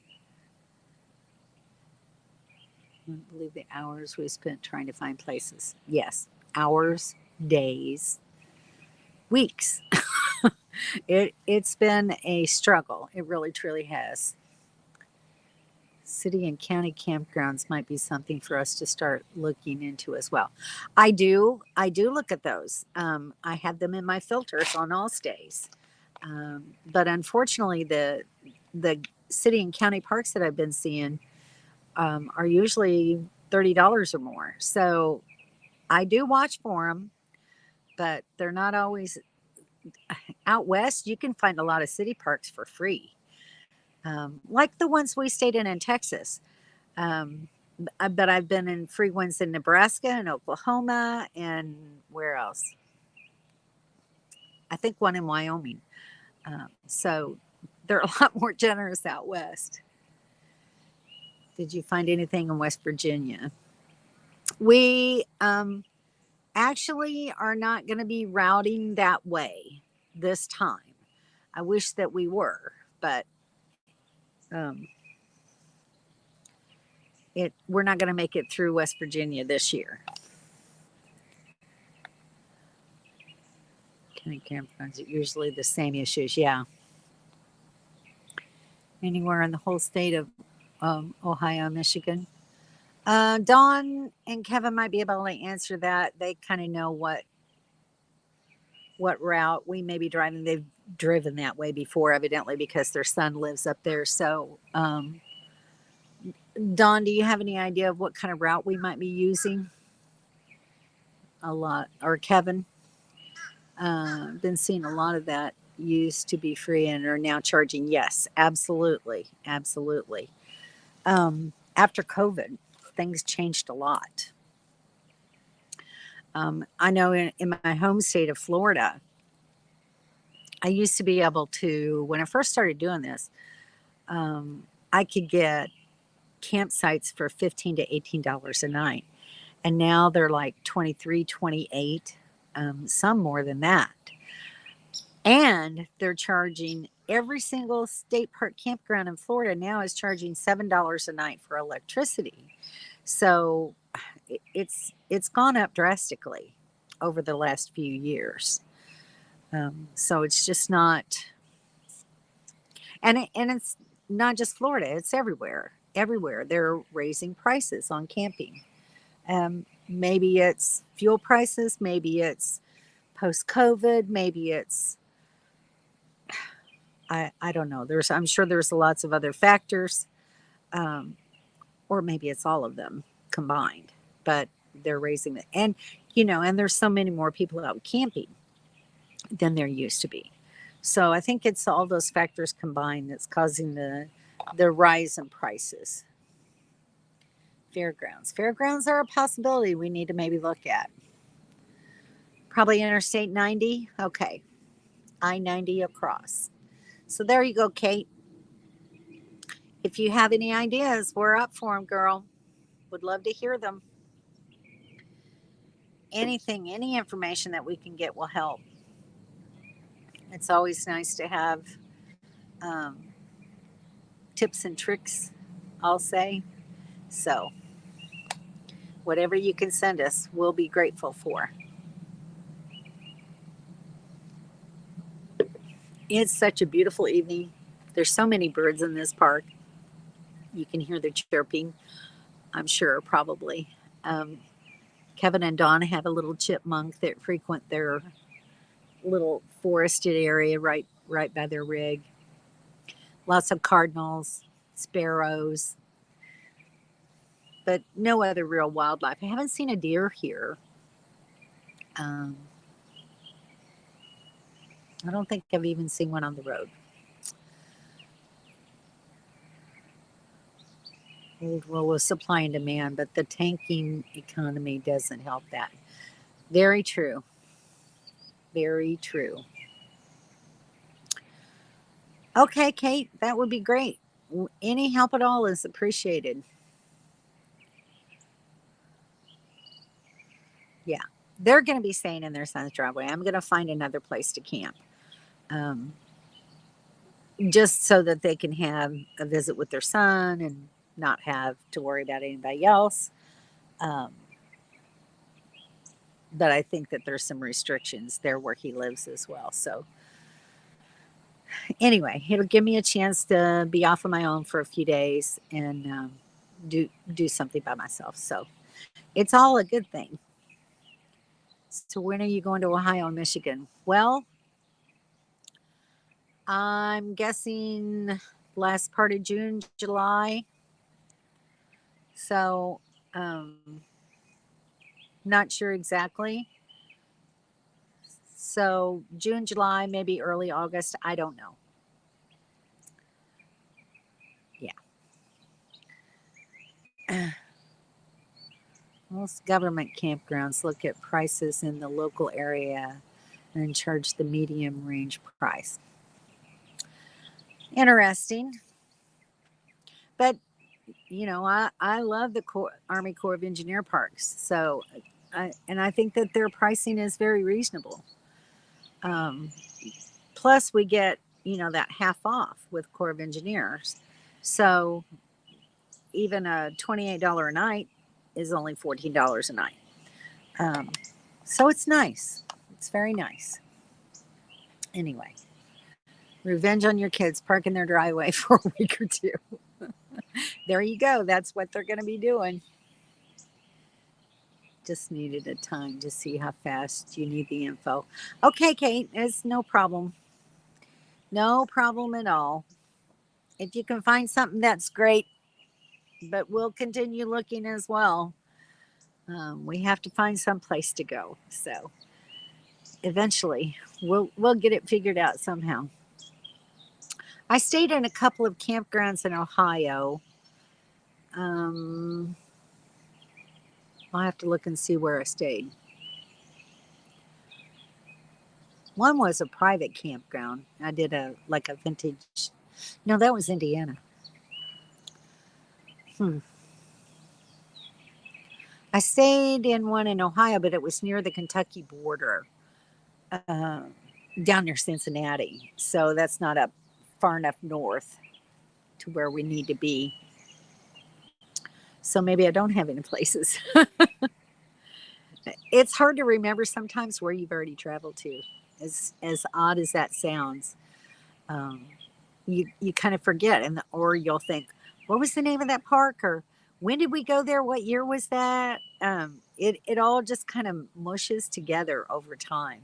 I don't believe the hours we spent trying to find places. Yes, hours, days, weeks. It's been a struggle. It really truly has. City and county campgrounds might be something for us to start looking into as well. I do look at those. I have them in my filters on all stays. But unfortunately, the city and county parks that I've been seeing are usually $30 or more. So I do watch for them, but they're not always out west. You can find a lot of city parks for free, like the ones we stayed in Texas. Um, but I've been in free ones in Nebraska and Oklahoma and where else? I think one in Wyoming. So they're a lot more generous out west. Did you find anything in West Virginia? We actually are not going to be routing that way this time. I wish that we were, but um, we're not going to make it through West Virginia this year. County campgrounds are usually the same issues. Yeah. Anywhere in the whole state of Ohio, Michigan. Dawn and Kevin might be able to answer that. They kind of know what route we may be driving. They've driven that way before, evidently, because their son lives up there. So, Dawn, do you have any idea of what kind of route we might be using? A lot, or Kevin? Been seeing a lot of that used to be free and are now charging. Yes, absolutely, absolutely. After COVID, things changed a lot. I know in my home state of Florida, I used to be able to, when I first started doing this, I could get campsites for $15 to $18 a night. And now they're like 23, 28, some more than that. And they're charging every single state park campground in Florida now is charging $7 a night for electricity. So it's gone up drastically over the last few years. So it's just not, and it's not just Florida; it's everywhere. Everywhere they're raising prices on camping. Maybe it's fuel prices, maybe it's post COVID, maybe it's I don't know. I'm sure there's lots of other factors, or maybe it's all of them combined. But they're raising it, and and there's so many more people out camping than there used to be. So I think it's all those factors combined that's causing the rise in prices. Fairgrounds are a possibility we need to maybe look at. Probably Interstate 90. Okay, I-90 across. So there you go, Kate. If you have any ideas, we're up for them, girl. Would love to hear them. Anything, any information that we can get will help. It's always nice to have um, tips and tricks, I'll say. So, whatever you can send us, we'll be grateful for. It's such a beautiful evening. There's so many birds in this park. You can hear the chirping, I'm sure, probably. Kevin and Donna have a little chipmunk that frequent their little forested area right by their rig. Lots of cardinals, sparrows, but no other real wildlife. I haven't seen a deer here. I don't think I've even seen one on the road. Old rule of supply and demand, but the tanking economy doesn't help that. Very true. Very true. Okay, Kate, that would be great. Any help at all is appreciated. Yeah, they're going to be staying in their son's driveway. I'm going to find another place to camp. Just so that they can have a visit with their son and not have to worry about anybody else. But I think that there's some restrictions there where he lives as well. So anyway, it'll give me a chance to be off on my own for a few days and do something by myself. So it's all a good thing. So when are you going to Ohio and Michigan? Well, I'm guessing last part of June, July. So not sure exactly. So June, July, maybe early August. I don't know. Yeah. Most government campgrounds look at prices in the local area and charge the medium range price. Interesting. But, you know, I love the Army Corps of Engineer parks. So, and I think that their pricing is very reasonable. Plus, we get, you know, that half off with Corps of Engineers. So, even a $28 a night is only $14 a night. So it's nice. It's very nice. Anyway, revenge on your kids, park in their driveway for a week or two. There you go. That's what they're going to be doing. Just needed a time to see how fast you need the info. Okay, Kate, it's no problem. No problem at all. If you can find something, that's great. But we'll continue looking as well. We have to find some place to go. So eventually we'll get it figured out somehow. I stayed in a couple of campgrounds in Ohio. I'll have to look and see where I stayed. One was a private campground. I did a vintage. No, that was Indiana. I stayed in one in Ohio, but it was near the Kentucky border, down near Cincinnati. So that's not up far enough north to where we need to be. So maybe I don't have any places. It's hard to remember sometimes where you've already traveled to. As odd as that sounds, you kind of forget, or you'll think, what was the name of that park, or when did we go there? What year was that? It all just kind of mushes together over time.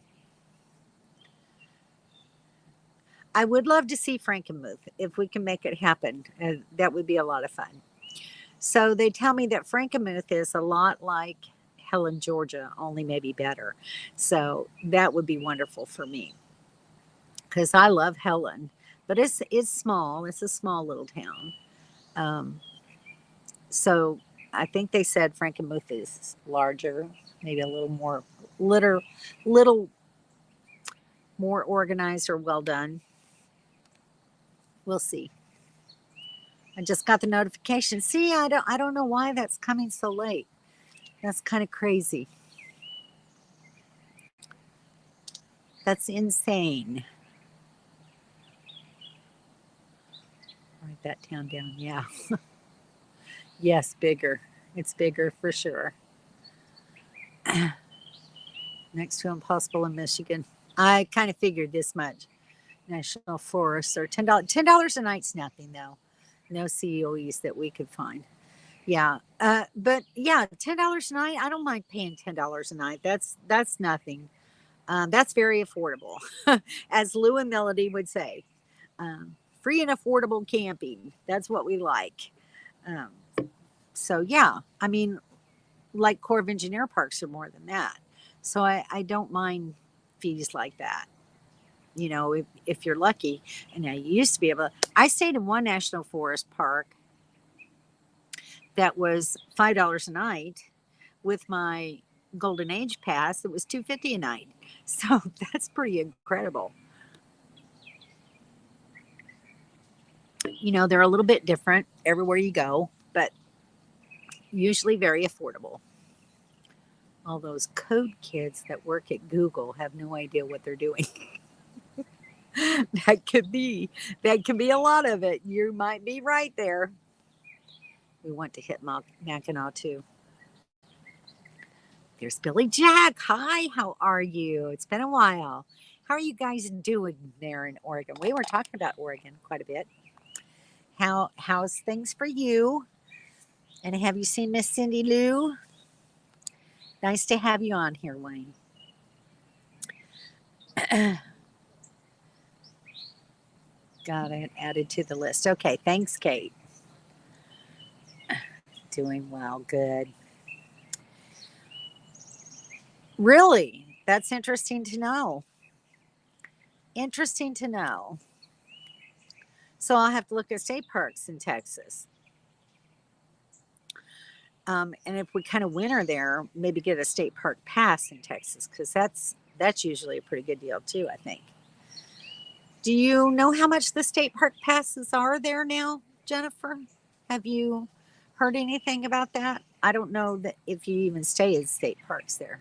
I would love to see Frankenmuth if we can make it happen. That would be a lot of fun. So they tell me that Frankenmuth is a lot like Helen, Georgia, only maybe better. So that would be wonderful for me because I love Helen, but it's small. It's a small little town. So I think they said Frankenmuth is larger, maybe a little more more organized or well done. We'll see. I just got the notification. See, I don't know why that's coming so late. That's kind of crazy. That's insane. Write that town down. Yeah. Yes, bigger. It's bigger for sure. Next to Impossible in Michigan. I kind of figured this much. National forests are $10. $10 a night's nothing though. No COEs that we could find. Yeah. But yeah, $10 a night. I don't mind paying $10 a night. That's nothing. That's very affordable, as Lou and Melody would say. Free and affordable camping. That's what we like. Um, so yeah, I mean, like Corps of Engineer parks are more than that. So I don't mind fees like that. You know, if you're lucky. And I used to be able to, I stayed in one national forest park that was $5 a night with my Golden Age pass. It was $2.50 a night. So that's pretty incredible. You know, they're a little bit different everywhere you go, but usually very affordable. All those code kids that work at Google have no idea what they're doing. that could be that could be a lot of it. You might be right there. We want to hit Mackinac too. There's Billy Jack. Hi, how are you? It's been a while. How are you guys doing there in Oregon? We were talking about Oregon quite a bit. How's things for you? And have you seen Miss Cindy Lou? Nice to have you on here, Wayne. Got it added to the list. Okay, thanks, Kate. Doing well, good. Really? That's interesting to know. Interesting to know. So I'll have to look at state parks in Texas. And if we kind of winter there, maybe get a state park pass in Texas, because that's usually a pretty good deal too, I think. Do you know how much the state park passes are there now, Jennifer? Have you heard anything about that? I don't know that if you even stay in state parks there.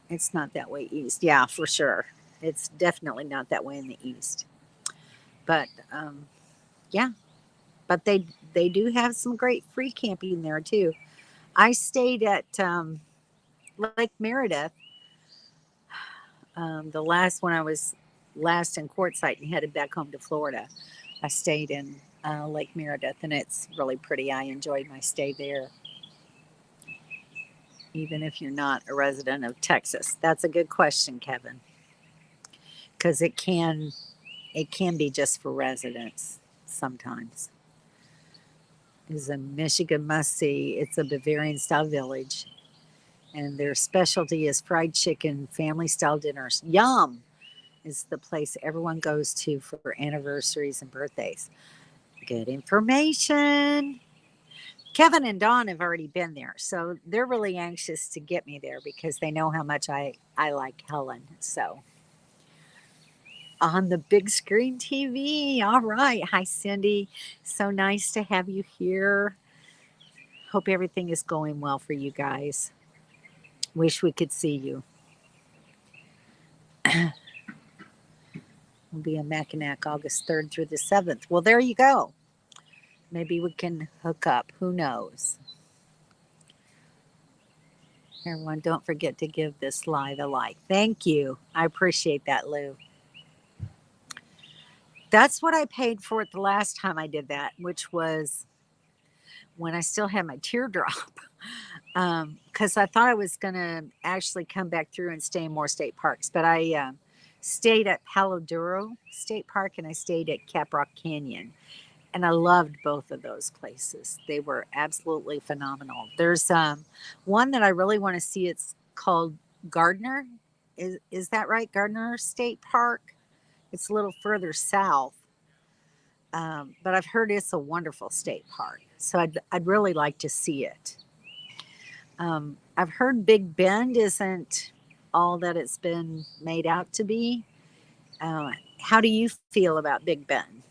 It's not that way east. Yeah, for sure. It's definitely not that way in the east. But yeah, but they do have some great free camping there too. I stayed at Lake Meredith. The last when I was last in Quartzsite and headed back home to Florida, I stayed in Lake Meredith, and it's really pretty. I enjoyed my stay there. Even if you're not a resident of Texas, that's a good question, Kevin, because it can be just for residents sometimes. Is a Michigan must see. It's a Bavarian style village, and their specialty is fried chicken, family style dinners. Yum is the place everyone goes to for anniversaries and birthdays. Good information. Kevin and Dawn have already been there, so they're really anxious to get me there because they know how much I like Helen. So on the big screen TV. All right. Hi, Cindy. So nice to have you here. Hope everything is going well for you guys. Wish we could see you. We'll be in Mackinac August 3rd through the 7th. Well, there you go. Maybe we can hook up. Who knows? Everyone, don't forget to give this live a like. Thank you. I appreciate that, Lou. That's what I paid for it the last time I did that, which was when I still had my teardrop. Because I thought I was going to actually come back through and stay in more state parks. But I stayed at Palo Duro State Park and I stayed at Caprock Canyon. And I loved both of those places. They were absolutely phenomenal. There's one that I really want to see. It's called Gardner. Is that right? Gardner State Park. It's a little further south. But I've heard it's a wonderful state park. So I'd really like to see it. I've heard Big Bend isn't all that it's been made out to be. How do you feel about Big Bend?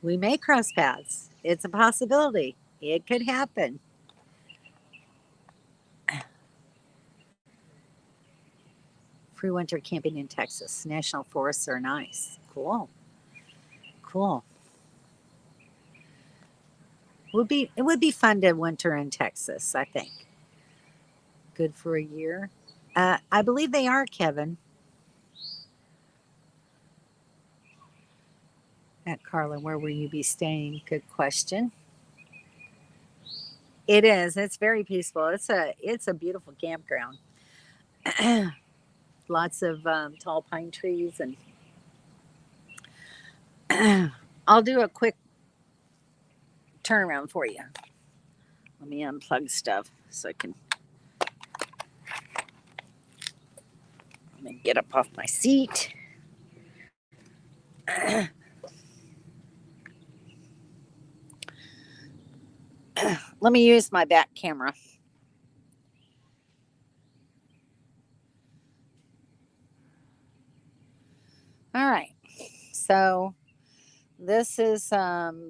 We may cross paths. It's a possibility. It could happen. Free winter camping in Texas. National forests are nice. Cool. Cool. It would be fun to winter in Texas, I think. Good for a year. I believe they are, Kevin. Carla, where will you be staying? Good question. It is. It's very peaceful. It's a beautiful campground. Lots of tall pine trees, and I'll do a quick turnaround for you. Let me unplug stuff so I can. Let me get up off my seat. Let me use my back camera. All right. So this is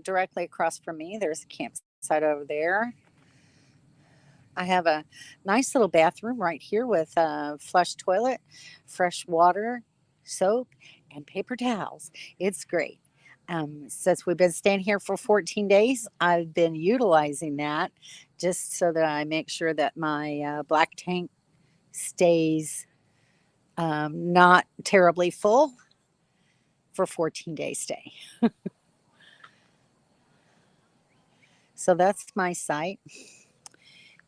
directly across from me. There's a campsite over there. I have a nice little bathroom right here with a flush toilet, fresh water, soap, and paper towels. It's great. Since we've been staying here for 14 days, I've been utilizing that just so that I make sure that my black tank stays not terribly full for 14-day stay. So that's my site.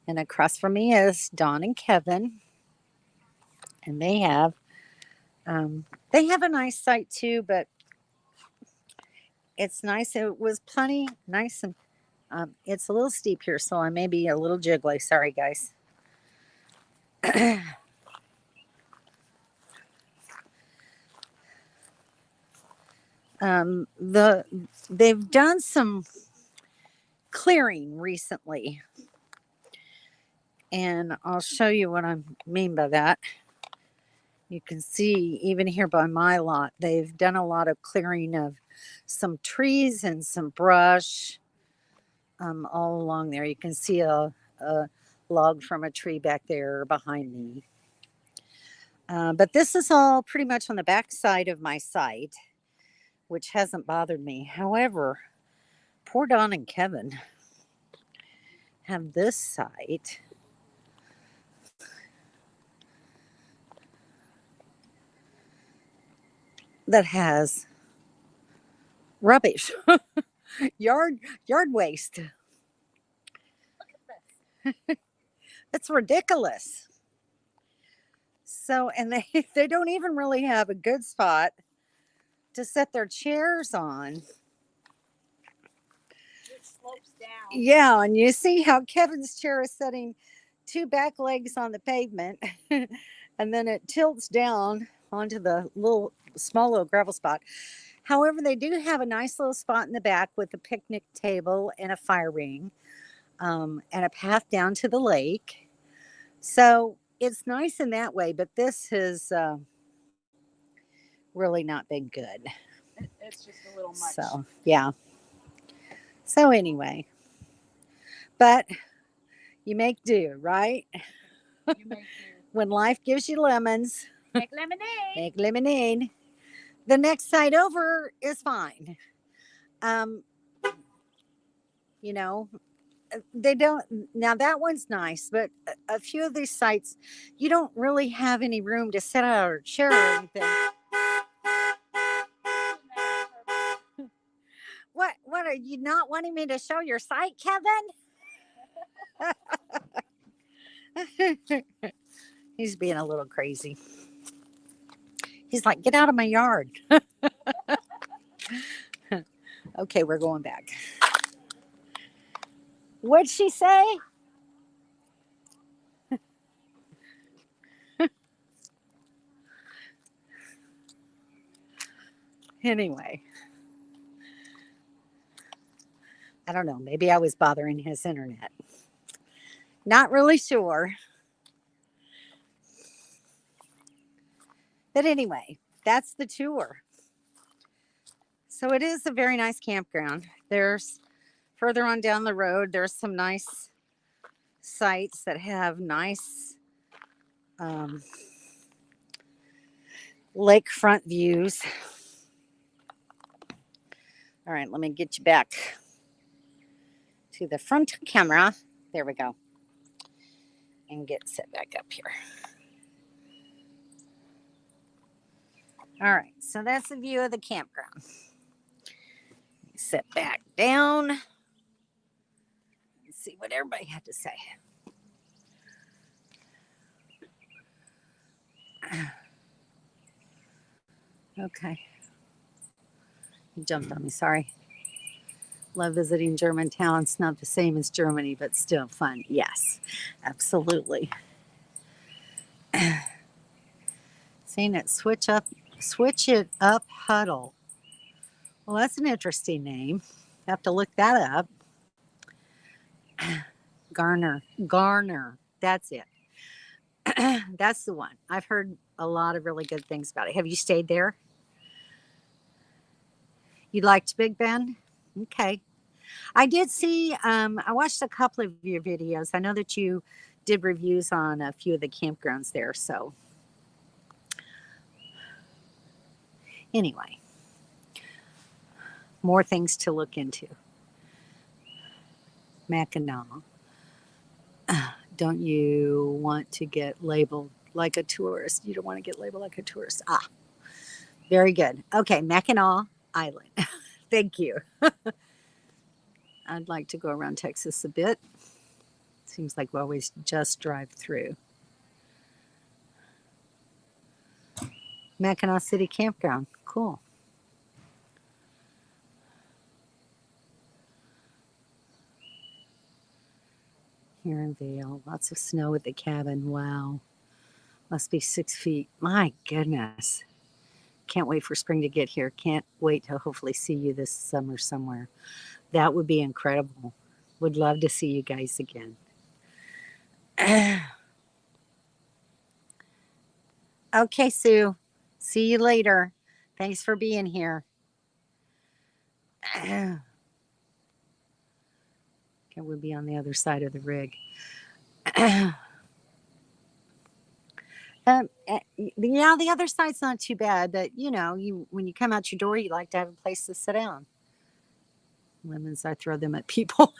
And across from me is Don and Kevin. And they have a nice site too, but it's nice. It was plenty nice, and it's a little steep here, so I may be a little jiggly. Sorry, guys. They've done some clearing recently, and I'll show you what I mean by that. You can see even here by my lot, they've done a lot of clearing of some trees and some brush all along there. You can see a log from a tree back there behind me. But this is all pretty much on the back side of my site, which hasn't bothered me. However, poor Don and Kevin have this site that has rubbish, yard waste. It's ridiculous. So, and they don't even really have a good spot to set their chairs on. It slopes down. Yeah, and you see how Kevin's chair is setting two back legs on the pavement, and then it tilts down onto the small little gravel spot. However, they do have a nice little spot in the back with a picnic table and a fire ring, and a path down to the lake. So it's nice in that way, but this has really not been good. It's just a little much. So, yeah. So anyway, but you make do, right? You make When life gives you lemons, make lemonade. make lemonade. The next side over is fine. You know, they don't, now that one's nice, but a few of these sites, you don't really have any room to set out a chair or anything. What are you not wanting me to show your site, Kevin? He's being a little crazy. He's like, get out of my yard. Okay, we're going back. What'd she say? Anyway, I don't know. Maybe I was bothering his internet. Not really sure. But anyway, that's the tour. So it is a very nice campground. There's further on down the road, there's some nice sites that have nice lakefront views. All right, let me get you back to the front camera. There we go. And get set back up here. All right, so that's the view of the campground. Sit back down and see what everybody had to say. Okay. You jumped on me, sorry. Love visiting German towns. Not the same as Germany, but still fun. Yes, absolutely. Seeing it switch it up huddle. Well, that's an interesting name. Have to look that up. Garner. That's it. That's the one. I've heard a lot of really good things about it. Have you stayed there? You liked Big Bend? Okay. I did see, I watched a couple of your videos. I know that you did reviews on a few of the campgrounds there. So, anyway, more things to look into. Mackinac. Don't you want to get labeled like a tourist? You don't want to get labeled like a tourist. Ah, very good. Okay, Mackinac Island. Thank you. I'd like to go around Texas a bit. Seems like we always just drive through. Mackinac City Campground. Cool. Here in Vail. Lots of snow at the cabin. Wow. Must be 6 feet. My goodness. Can't wait for spring to get here. Can't wait to hopefully see you this summer somewhere. That would be incredible. Would love to see you guys again. Okay, Sue. See you later. Thanks for being here. Okay, we'll be on the other side of the rig. Yeah, the other side's not too bad, but you know, when you come out your door, you like to have a place to sit down. Lemons, I throw them at people.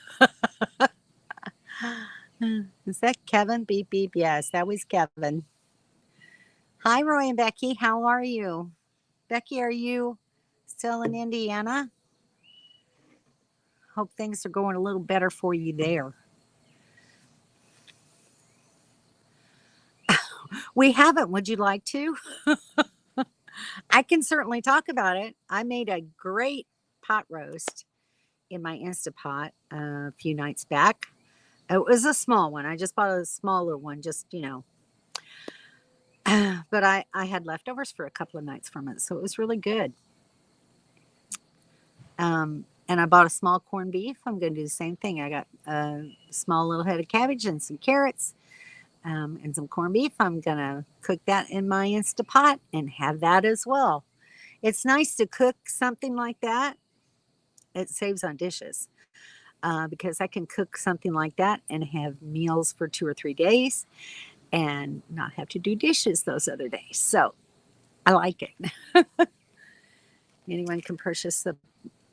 Is that Kevin? Beep, beep. Yes, that was Kevin. Hi, Roy and Becky. How are you? Becky, are you still in Indiana? Hope things are going a little better for you there. We haven't. Would you like to? I can certainly talk about it. I made a great pot roast in my Instapot a few nights back. It was a small one. I just bought a smaller one, just, you know. But I had leftovers for a couple of nights from it, so it was really good. And I bought a small corned beef. I'm going to do the same thing. I got a small little head of cabbage and some carrots and some corned beef. I'm going to cook that in my Instapot and have that as well. It's nice to cook something like that. It saves on dishes because I can cook something like that and have meals for 2 or 3 days and not have to do dishes those other days. So I like it. Anyone can purchase the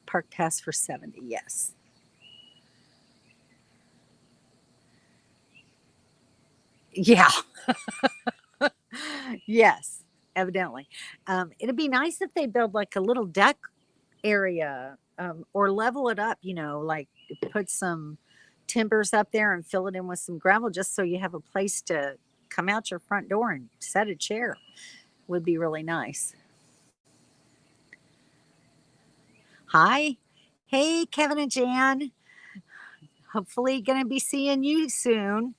Park Pass for $70. Yes. Yeah. Yes, evidently. It'd be nice if they build like a little deck area or level it up, you know, like put some timbers up there and fill it in with some gravel just so you have a place to come out your front door and set a chair. Would be really nice. Hi. Hey, Kevin and Jan. Hopefully going to be seeing you soon.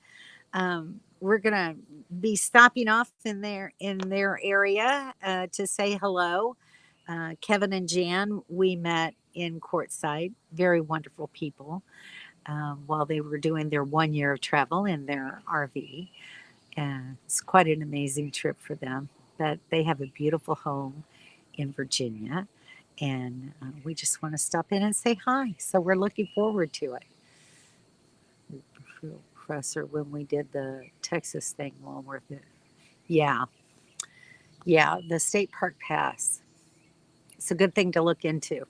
We're going to be stopping off in their area to say hello. Kevin and Jan, we met in Quartzsite. Very wonderful people while they were doing their 1 year of travel in their RV. It's quite an amazing trip for them. But they have a beautiful home in Virginia. And we just want to stop in and say hi. So we're looking forward to it. Professor, when we did the Texas thing, well worth it. Yeah. Yeah, the state park pass. It's a good thing to look into.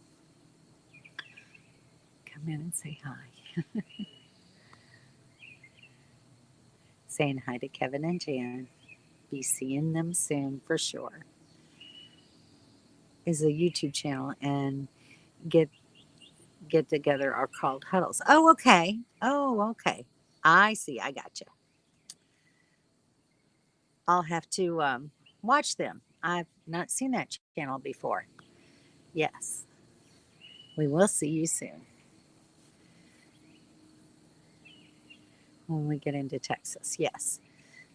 Come in and say hi. Saying hi to Kevin and Jan. Be seeing them soon for sure. Is a YouTube channel and get get together are called huddles. Oh, okay. Oh, okay. I see. I got you. I'll have to watch them. I've not seen that channel before. Yes. We will see you soon when we get into Texas. Yes.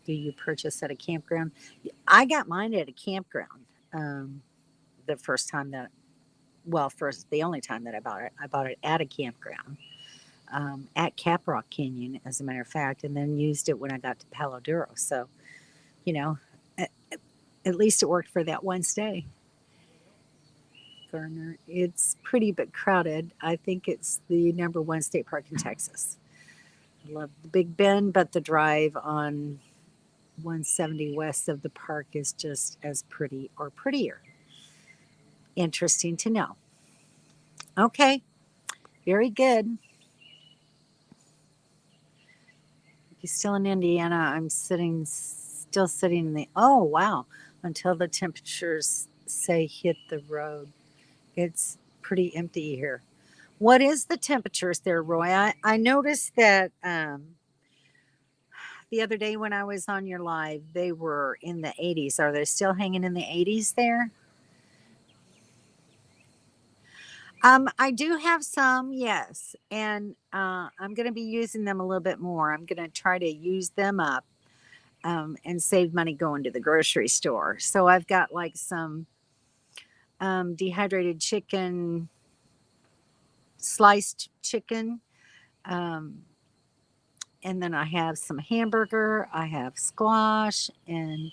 Do you purchase at a campground? I got mine at a campground. The first time that, well, first, the only time that I bought it at a campground, at Caprock Canyon, as a matter of fact, and then used it when I got to Palo Duro. So, you know, at least it worked for that one stay. Garner, it's pretty but crowded. I think it's the number one state park in Texas. I love the Big Bend, but the drive on 170 west of the park is just as pretty or prettier. Interesting to know. Okay, very good. He's still in Indiana. I'm still sitting in the, oh, wow, until the temperatures say hit the road. It's pretty empty here. What is the temperatures there, Roy? I noticed that the other day when I was on your live, they were in the 80s. Are they still hanging in the 80s there? I do have some, yes, and I'm going to be using them a little bit more. I'm going to try to use them up and save money going to the grocery store. So I've got like some dehydrated chicken, sliced chicken, um, and then I have some hamburger. I have squash and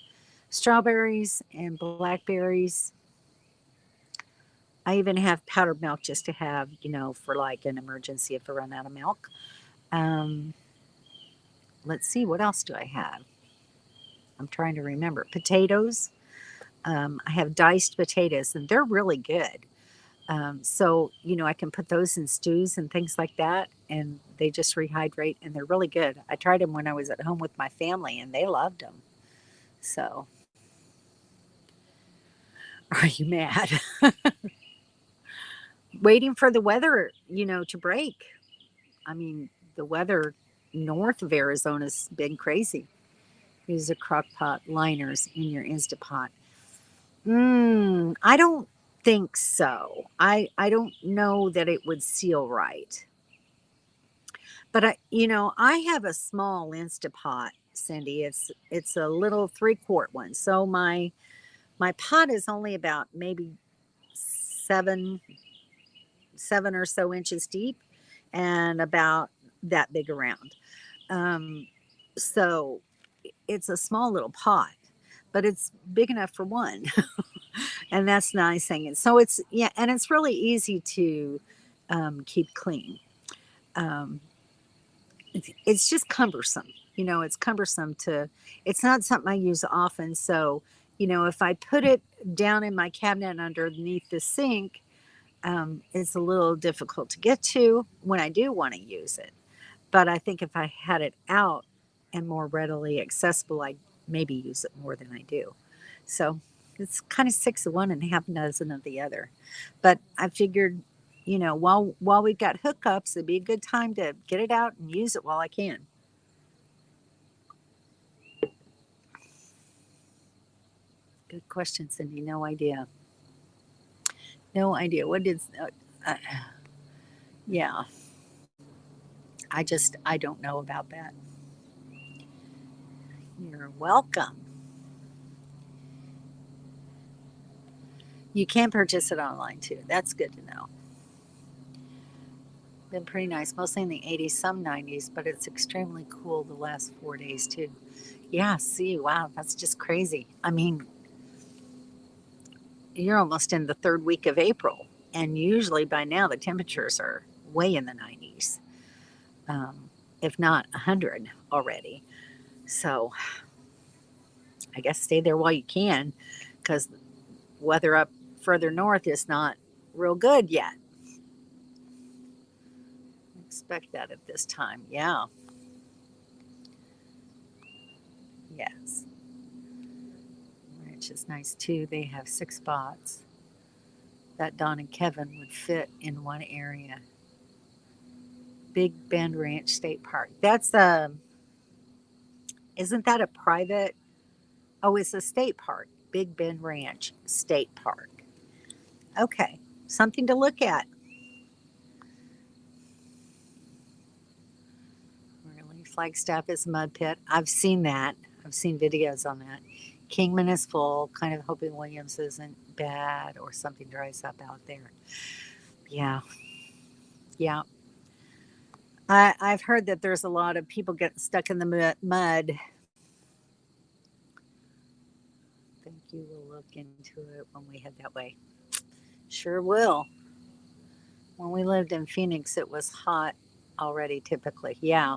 strawberries and blackberries. I even have powdered milk just to have, for like an emergency if I run out of milk. Um, let's see, what else do I have? I'm trying to remember. Potatoes. I have diced potatoes, and they're really good. So, I can put those in stews and things like that, and they just rehydrate, and they're really good. I tried them when I was at home with my family, and they loved them. So, are you mad? Waiting for the weather, to break. I mean, the weather north of Arizona's been crazy. Use a crock pot liners in your Instapot. I don't think so. I don't know that it would seal right. But I have a small Instapot, Cindy. It's a little 3-quart one. So my pot is only about maybe seven or so inches deep and about that big around. Um, so it's a small little pot, but it's big enough for one. And that's nice thing. And so and it's really easy to keep clean. Um, it's just cumbersome. It's cumbersome it's not something I use often. So, if I put it down in my cabinet underneath the sink, it's a little difficult to get to when I do want to use it. But I think if I had it out and more readily accessible, I'd maybe use it more than I do. So it's kind of 6 of one and half a dozen of the other. But I figured, while we've got hookups, it'd be a good time to get it out and use it while I can. Good question, Cindy. No idea. No idea. What is, yeah. I don't know about that. You're welcome. You can purchase it online too. That's good to know. Been pretty nice, mostly in the 80s, some 90s, but it's extremely cool the last 4 days too. Yeah, see, wow, that's just crazy. I mean, you're almost in the third week of April, and usually by now the temperatures are way in the 90s, if not 100 already. So I guess stay there while you can, because weather up further north is not real good yet. Expect that at this time. Yeah. Yes. Which is nice too. They have 6 spots that Don and Kevin would fit in one area. Big Bend Ranch State Park. That's isn't that a private? Oh, it's a state park. Big Bend Ranch State Park. Okay, something to look at. Really, Flagstaff is a mud pit. I've seen that. I've seen videos on that. Kingman is full. Kind of hoping Williams isn't bad or something dries up out there. Yeah, yeah. I've heard that there's a lot of people getting stuck in the mud. I think you will look into it when we head that way. Sure will. When we lived in Phoenix, it was hot already typically. Yeah.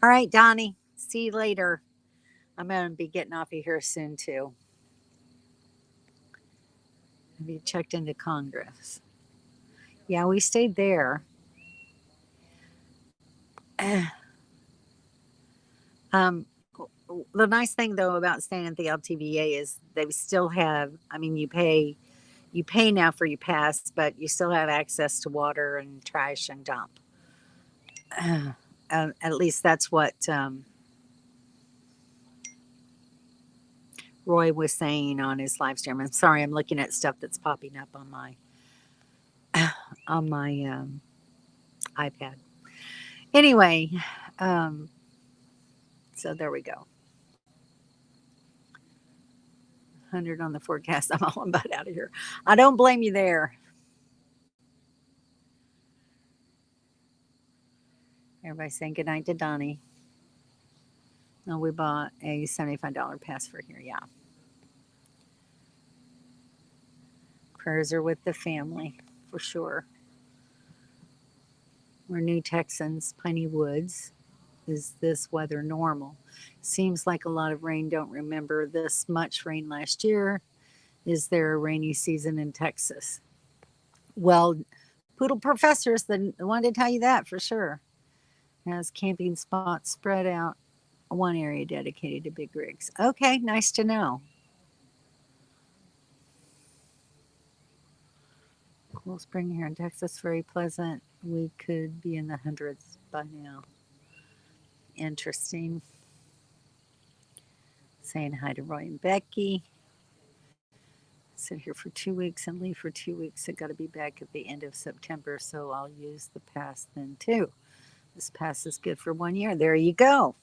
All right, Donnie. See you later. I'm going to be getting off of here soon, too. Have you checked into Congress? Yeah, we stayed there. Um, the nice thing though about staying at the LTVA is they still have. I mean, you pay now for your pass, but you still have access to water and trash and dump. At least that's what Roy was saying on his live stream. I'm sorry, I'm looking at stuff that's popping up on my iPad. Anyway, so there we go. 100 on the forecast. I'm all about out of here. I don't blame you there. Everybody saying goodnight to Donnie. No, we bought a $75 pass for here. Yeah. Prayers are with the family for sure. We're New Texans, Piney Woods. Is this weather normal? Seems like a lot of rain. Don't remember this much rain last year. Is there a rainy season in Texas? Well, Poodle Professor is the one to tell you that for sure. Has camping spots spread out. One area dedicated to big rigs. Okay, nice to know. Cool spring here in Texas, very pleasant. We could be in the hundreds by now. Interesting. Saying hi to Roy and Becky. Sit here for 2 weeks and leave for 2 weeks. I got to be back at the end of September, so I'll use the pass then too. This pass is good for 1 year. There you go.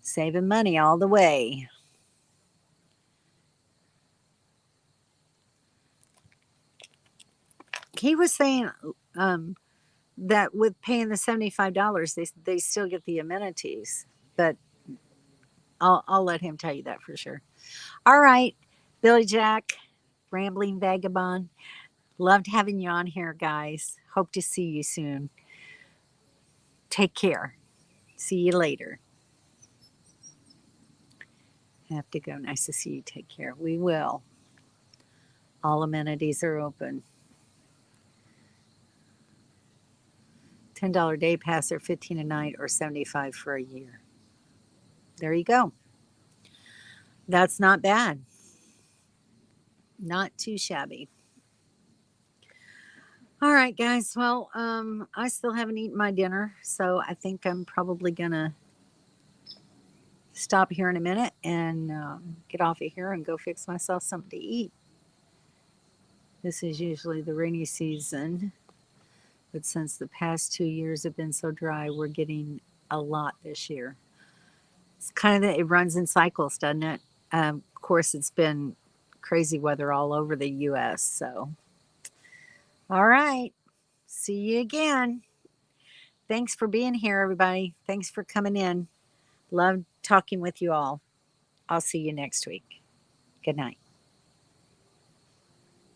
Saving money all the way. He was saying that with paying the $75, they still get the amenities, but I'll let him tell you that for sure. All right, Billy Jack, Rambling Vagabond. Loved having you on here, guys. Hope to see you soon. Take care. See you later. Have to go. Nice to see you. Take care. We will. All amenities are open. $10 day pass or $15 a night or $75 for a year. There you go. That's not bad. Not too shabby. All right, guys. Well, I still haven't eaten my dinner, so I think I'm probably gonna stop here in a minute and get off of here and go fix myself something to eat. This is usually the rainy season, but since the past 2 years have been so dry, we're getting a lot this year. It's kind of it runs in cycles, doesn't it? Of course, it's been crazy weather all over the U.S. So, all right, see you again. Thanks for being here, everybody. Thanks for coming in. Love talking with you all. I'll see you next week. Good night.